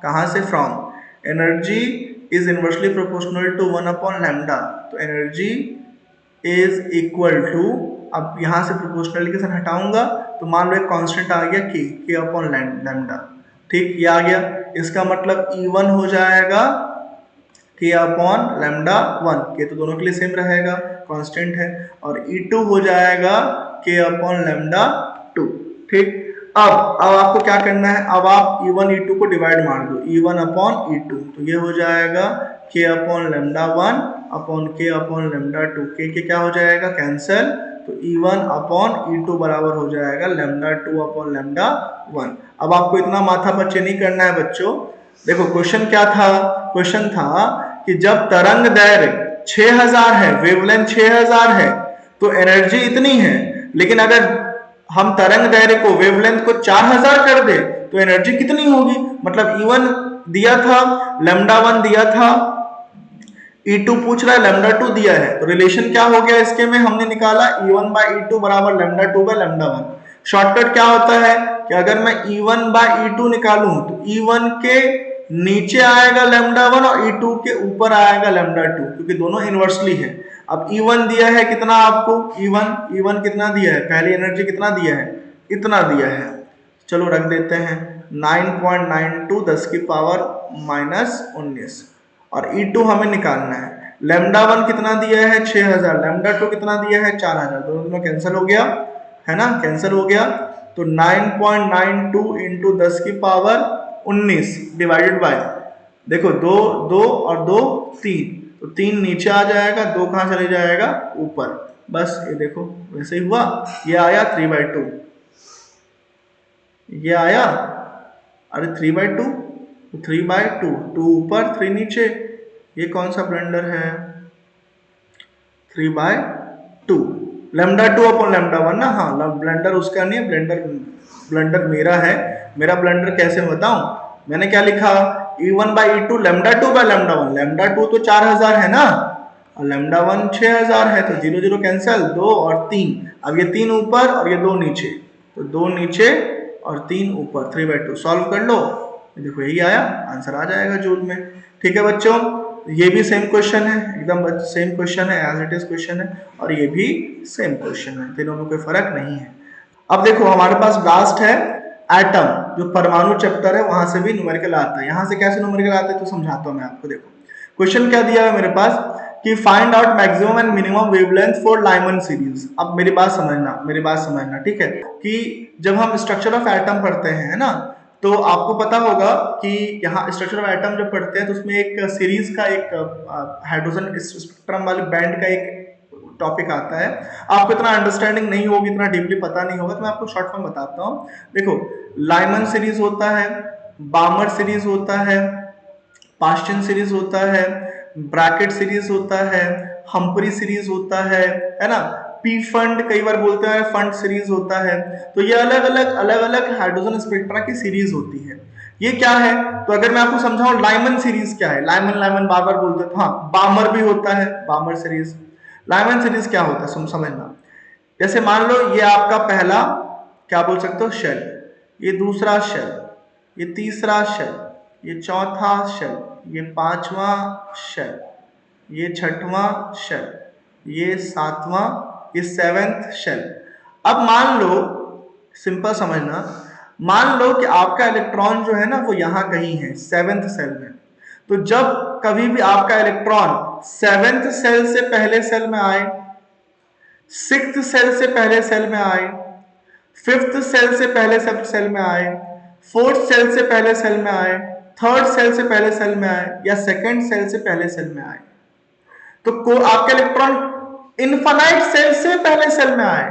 कहां से, from energy is inversely proportional to 1 upon lambda. तो एनर्जी इज इक्वल टू, अब यहां से प्रोपोर्शनल के साथ हटाऊंगा तो मान लो एक कांस्टेंट आ गया के अपॉन लैम्डा, ठीक, ये आ गया। इसका मतलब E1 हो जाएगा के अपॉन लैम्डा 1, के तो दोनों के लिए सेम रहेगा, कांस्टेंट है, और E2 हो जाएगा के अपॉन लैम्डा 2, ठीक। अब आपको क्या करना है, अब आप E1 E2 को डिवाइड मार दो, E1 अपॉन E2, तो ये हो जाएगा के अपॉन लैम्डा 1 अपॉन के अपॉन लैम्डा 2, के क्या हो जाएगा, कैंसल, तो E1 अपॉन E2 बराबर हो जाएगा लैम्डा 2 अपॉन लैम्डा 1। अब आपको इतना माथा पच्ची नहीं करना है बच्चों। देखो क्वेश्चन क्या था, क्वेश्चन था कि जब तरंग दैर्घ्य 6000 है, वेवलेंथ 6000 है, तो एनर्जी इतनी है, लेकिन अगर हम तरंग दायरे को, वेवलेंथ को 4000 कर दे तो एनर्जी कितनी होगी। मतलब E1 दिया था, लैम्डा 1 दिया था, E2 पूछ रहा है, लैम्डा 2 दिया है, तो रिलेशन क्या हो गया इसके में, हमने निकाला E1 बाई E2 बराबर लैम्डा 2 बाई लैम्डा 1। शॉर्टकट क्या होता है कि अगर मैं E1 बाई E2 निकालूं तो E1 के नीचे आएगा लैम्डा 1 और E2 के ऊपर आएगा लैम्डा 2, क्योंकि दोनों इनवर्सली है। अब E1 दिया है कितना आपको, E1 कितना दिया है, पहली एनर्जी कितना दिया है, इतना दिया है, चलो रख देते हैं 9.92 10 की पावर माइनस 19, और E2 हमें निकालना है। लैम्डा 1 कितना दिया है 6000, लैम्डा 2 कितना दिया है 4000, दोनों में कैंसिल हो गया, है ना, कैंसिल हो गया। तो 9.92 इंटू 10 की पावर 19 डिवाइडेड बाय, देखो 2 2 और 2 3, तो 3 नीचे आ जाएगा, 2 कहाँ चले जाएगा, ऊपर। बस ये देखो वैसे ही हुआ, ये आया 3/2, ये आया, अरे 3/2, 3/2, 2 ऊपर 3 नीचे, ये कौन सा ब्लेंडर है, 3/2, λ2/λ1 ना, हाँ ब्लेंडर उसका नहीं है, ब्लेंडर मेरा है। मेरा ब्लेंडर कैसे बताऊं, मैंने क्या लिखा, E1/E2 λ2/λ1, λ2 तो 4000 है ना, और λ1 6000 है, तो 0 0 कैंसिल, 2 और 3, अब ये 3 ऊपर और ये 2 नीचे, तो 2 नीचे और 3 ऊपर, 3/2 सॉल्व कर लो, देखो यही आया, आंसर आ जाएगा जूल में। ठीक है बच्चों, ये भी सेम क्वेश्चन है, एकदम सेम क्वेश्चन है, एज इट इज क्वेश्चन है, और ये भी सेम क्वेश्चन है, तीनों में कोई फर्क नहीं है। अब देखो हमारे पास लास्ट है एटम, जो परमाणु चैप्टर है, वहां से भी न्यूमेरिकल आता है। यहां से कैसे न्यूमेरिकल आता है तो समझाता हूं मैं आपको। देखो क्वेश्चन क्या दिया है मेरे पास कि find out maximum and minimum wavelength for Lyman series. अब मेरी बात समझना, ठीक है, कि जब हम स्ट्रक्चर ऑफ एटम पढ़ते हैं, है ना, तो आपको पता होगा कि यहाँ स्ट्रक्चर ऑफ एटम जब पढ़ते हैं तो उसमें एक सीरीज का, एक हाइड्रोजन स्पेक्ट्रम वाले बैंड का एक टॉपिक आता है। आपको इतना अंडरस्टैंडिंग नहीं होगी, इतना डीपली पता नहीं होगा, तो मैं आपको शॉर्ट फॉर्म बताता हूँ। देखो लाइमन सीरीज होता है, बामर सीरीज होता है, पास्टियन सीरीज होता है, ब्रैकेट सीरीज होता है, हम्परी सीरीज होता है ना, पी फंड कई बार बोलते हैं, फंड सीरीज होता है। तो ये अलग अलग हाइड्रोजन स्पेक्ट्रा की सीरीज होती है। ये क्या है, तो अगर मैं आपको समझाऊं लाइमन सीरीज क्या है, लाइमन बार बार बोलते हैं, हाँ बामर भी होता है, बामर सीरीज। लाइमन सीरीज क्या होता है समझना, जैसे मान लो ये आपका पहला क्या बोल सकते हो, शेल, ये दूसरा शेल, ये तीसरा शेल, ये चौथा शेल, ये पांचवा शेल, ये छठवां शेल, ये सातवां, ये सेवेंथ शेल। अब मान लो, सिंपल समझना, मान लो कि आपका इलेक्ट्रॉन जो है ना वो यहां कहीं है सेवेंथ सेल में, तो जब कभी भी आपका इलेक्ट्रॉन सेवेंथ सेल से पहले सेल में आए, सिक्स्थ सेल से पहले सेल में आए, फिफ्थ सेल से पहले सब सेल में आए, फोर्थ सेल से पहले सेल में आए, थर्ड सेल से पहले सेल में आए, या सेकंड सेल से पहले सेल में आए, तो आपका इलेक्ट्रॉन इनफाइनाइट सेल से पहले सेल में आए,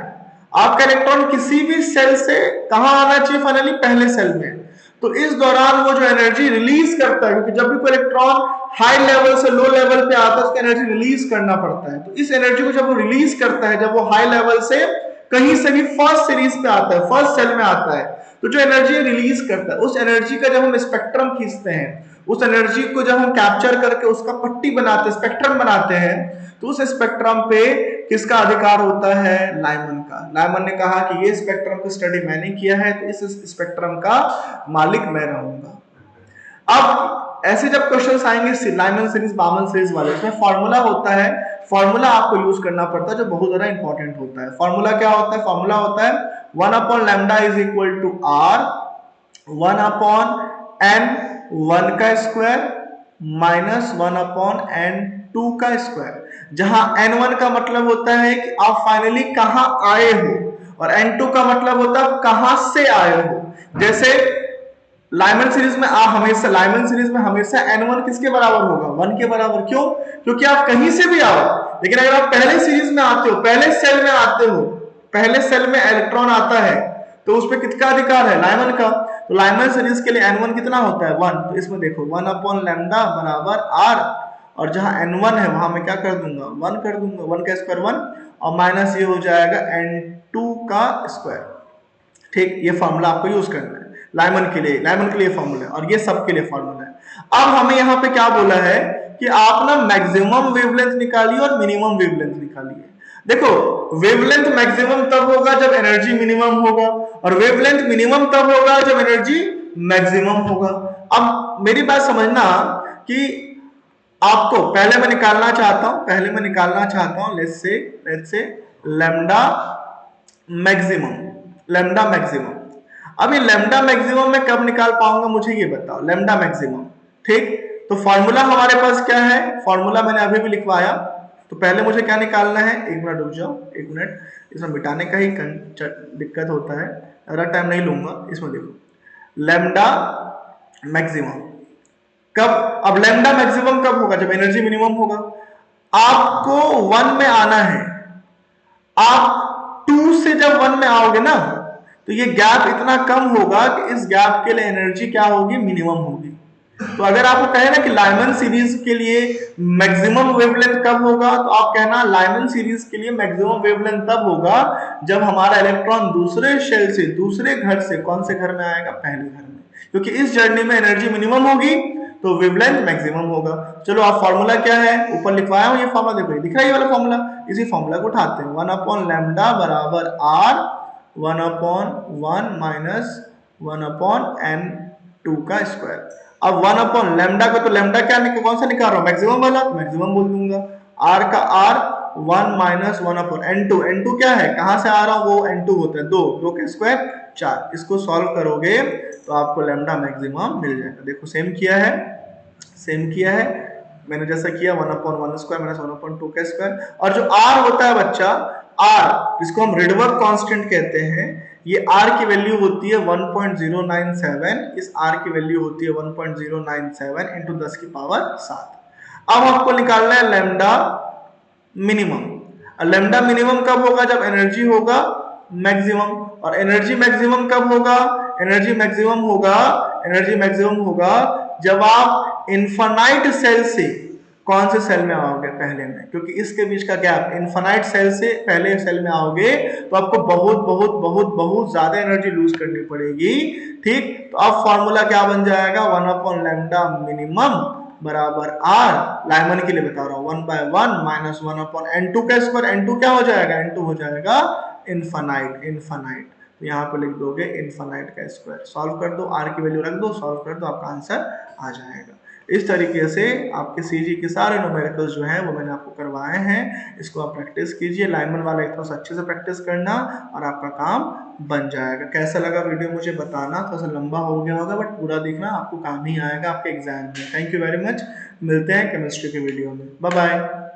आपका इलेक्ट्रॉन किसी भी सेल से कहां आना चाहिए, फाइनली पहले सेल में। तो इस दौरान वो जो एनर्जी रिलीज करता है, क्योंकि जब भी कोई इलेक्ट्रॉन हाई लेवल से लो लेवल पे आता है उसको एनर्जी रिलीज करना पड़ता है, तो इस एनर्जी को जब वो रिलीज करता है, जब वो हाई लेवल से कहीं से भी फर्स्ट सीरीज पे आता है, फर्स्ट सेल में आता है, तो जो एनर्जी रिलीज करता है, उस एनर्जी का जब हम स्पेक्ट्रम खींचते हैं, उस एनर्जी को जब हम कैप्चर करके उसका पट्टी बनाते हैं, स्पेक्ट्रम बनाते हैं, तो उस स्पेक्ट्रम पे किसका अधिकार होता है, लाइमन का। लाइमन ने कहा कि ये स्पेक्ट्रम की स्टडी मैंने किया है, तो इस स्पेक्ट्रम का मालिक मैं रहूंगा। अब ऐसे जब क्वेश्चंस आएंगे लाइमन सीरीज, बामन सीरीज वाले, इसमें फॉर्मूला होता है, फॉर्मूला आपको यूज करना पड़ता है, जो बहुत ज्यादा इंपॉर्टेंट होता है। फॉर्मूला क्या होता है, फॉर्मूला होता है 1/λ is equal to are 1/n 1 का स्क्वायर माइनस 1/n2 का स्क्वायर, जहां n1 का मतलब होता है कि आप फाइनली कहां आए हो, और n2 का मतलब होता है कहां से आए हो। जैसे लाइमन सीरीज में हमेशा n1 किसके बराबर होगा, 1 के बराबर। क्यों, क्योंकि आप कहीं से भी आओ, लेकिन अगर आप पहले सीरीज में आते हो, पहले सेल में आते हो, पहले सेल में इलेक्ट्रॉन आता है, तो उस पर किसका अधिकार है, लाइमन का। तो लाइमन सीरीज के लिए n1 कितना होता है, 1। तो इसमें देखो 1/λ बराबर r, और जहां n1 है वहां मैं क्या कर दूंगा, 1 कर दूंगा, 1 का स्क्वायर 1, और माइनस ये हो जाएगा n2 का स्क्वायर। ठीक, ये फॉर्मूला आपको यूज करना है लाइमन के लिए फॉर्मूला है, और ये सबके लिए फॉर्मूला है। अब हमें यहाँ पे क्या बोला है कि आप ना मैक्सिमम वेवलेंथ निकालिए और मिनिमम वेवलेंथ निकालिए। देखो वेवलेंथ मैक्सिमम तब होगा जब एनर्जी मिनिमम होगा, और वेवलेंथ मिनिमम तब होगा जब एनर्जी मैक्सिमम होगा। अब मेरी बात समझना कि आपको पहले मैं निकालना चाहता हूं लेट्स से लैम्डा मैक्सिमम। अब ये लैम्डा मैक्सिमम मैं कब निकाल पाऊंगा, मुझे ये बताओ, लैम्डा मैक्सिमम। ठीक, तो फॉर्मूला हमारे पास क्या है, फॉर्मूला मैंने अभी भी लिखवाया। तो पहले मुझे क्या निकालना है, एक मिनट रुक जाओ, एक मिनट, इसमें मिटाने का ही दिक्कत होता है, ज़्यादा टाइम नहीं लूंगा। इसमें देखो लैम्डा मैक्सिमम कब, अब लैम्डा मैक्सिमम कब होगा, जब एनर्जी मिनिमम होगा। आपको 1 में आना है, आप 2 से जब 1 में आओगे ना, तो ये गैप इतना कम होगा कि इस गैप के लिए एनर्जी क्या होगी, मिनिमम होगी। तो अगर आपको कहे ना कि लाइमन सीरीज के लिए मैक्सिमम वेवलेंथ कब होगा, तो आप कहना लाइमन सीरीज के लिए मैक्सिमम वेवलेंथ तब होगा जब हमारा इलेक्ट्रॉन दूसरे शेल से, दूसरे घर से, कौन से घर में आएगा, पहले घर में, क्योंकि इस जर्नी में एनर्जी मिनिमम होगी तो वेवलेंथ मैक्सिमम होगा। चलो आप फॉर्मूला क्या है, ऊपर लिखवाया हूं ये फॉर्मूला, देखो ये दिख रहा है ये वाला फॉर्मूला, इसी फॉर्मूला को उठाते हैं। 1 अपॉन लैम्डा बराबर R 1 upon 1 minus 1 upon N 2 का स्क्वायर। अब 1 अपॉन लैम्डा का, तो लैम्डा क्या कौन सा निकाल रहा हूं, मैक्सिमम वाला, तो मैक्सिमम बोल दूंगा। आर का are 1 minus 1 upon n2, n2 क्या है, कहां से आ रहा हूं, वो n2 होता है 2, 2 का स्क्वायर 4। इसको सॉल्व करोगे तो आपको लैम्डा मैक्सिमम मिल जाएगा। देखो सेम किया है, सेम किया है मैंने, जैसा किया 1 अपॉन 1 स्क्वायर माइनस 1 अपॉन 2 का स्क्वायर। और जो r होता है बच्चा, r जिसको हम रिडवर्क कांस्टेंट कहते हैं, ये r की वैल्यू होती है 1097, इस r की वैल्यू होती है 1097 इंटू 10 की पावर 7। अब आपको निकालना है लैम्डा मिनिमम। लैम्डा मिनिमम कब होगा, जब एनर्जी होगा मैक्सिमम। और एनर्जी मैक्सिमम कब होगा, एनर्जी मैक्सिमम होगा, एनर्जी मैक्सिमम होगा जब आप इनफाइनाइट सेल से कौन से सेल में आओगे, पहले में, क्योंकि इसके बीच का गैप, इनफाइनाइट सेल से पहले सेल में आओगे तो आपको बहुत बहुत बहुत बहुत ज्यादा एनर्जी लूज करनी पड़ेगी। ठीक, तो अब फॉर्मूला क्या बन जाएगा, 1 अपॉन लैम्डा मिनिमम बराबर आर, लाइमन के लिए बता रहा हूं, 1 बाय 1 माइनस 1 अपॉन n2 का स्क्वायर। n2 क्या हो जाएगा, n2 हो जाएगा इनफाइनाइट, इनफाइनाइट, तो यहाँ पे लिख दोगे इनफाइनाइट का स्क्वायर। सॉल्व कर दो, आर की वैल्यू रख दो, सॉल्व कर दो, आपका आंसर आ जाएगा। इस तरीके से आपके सीजी के सारे न्यूमेरिकल्स जो हैं वो मैंने आपको करवाए हैं, इसको आप प्रैक्टिस कीजिए। लाइमन वाला एक थोड़ा अच्छे से प्रैक्टिस करना और आपका काम बन जाएगा। कैसा लगा वीडियो मुझे बताना, थोड़ा सा लंबा हो गया होगा बट पूरा देखना, आपको काम ही आएगा आपके एग्जाम में। थैंक यू वेरी मच, मिलते हैं केमिस्ट्री के वीडियो में, बाय बाय।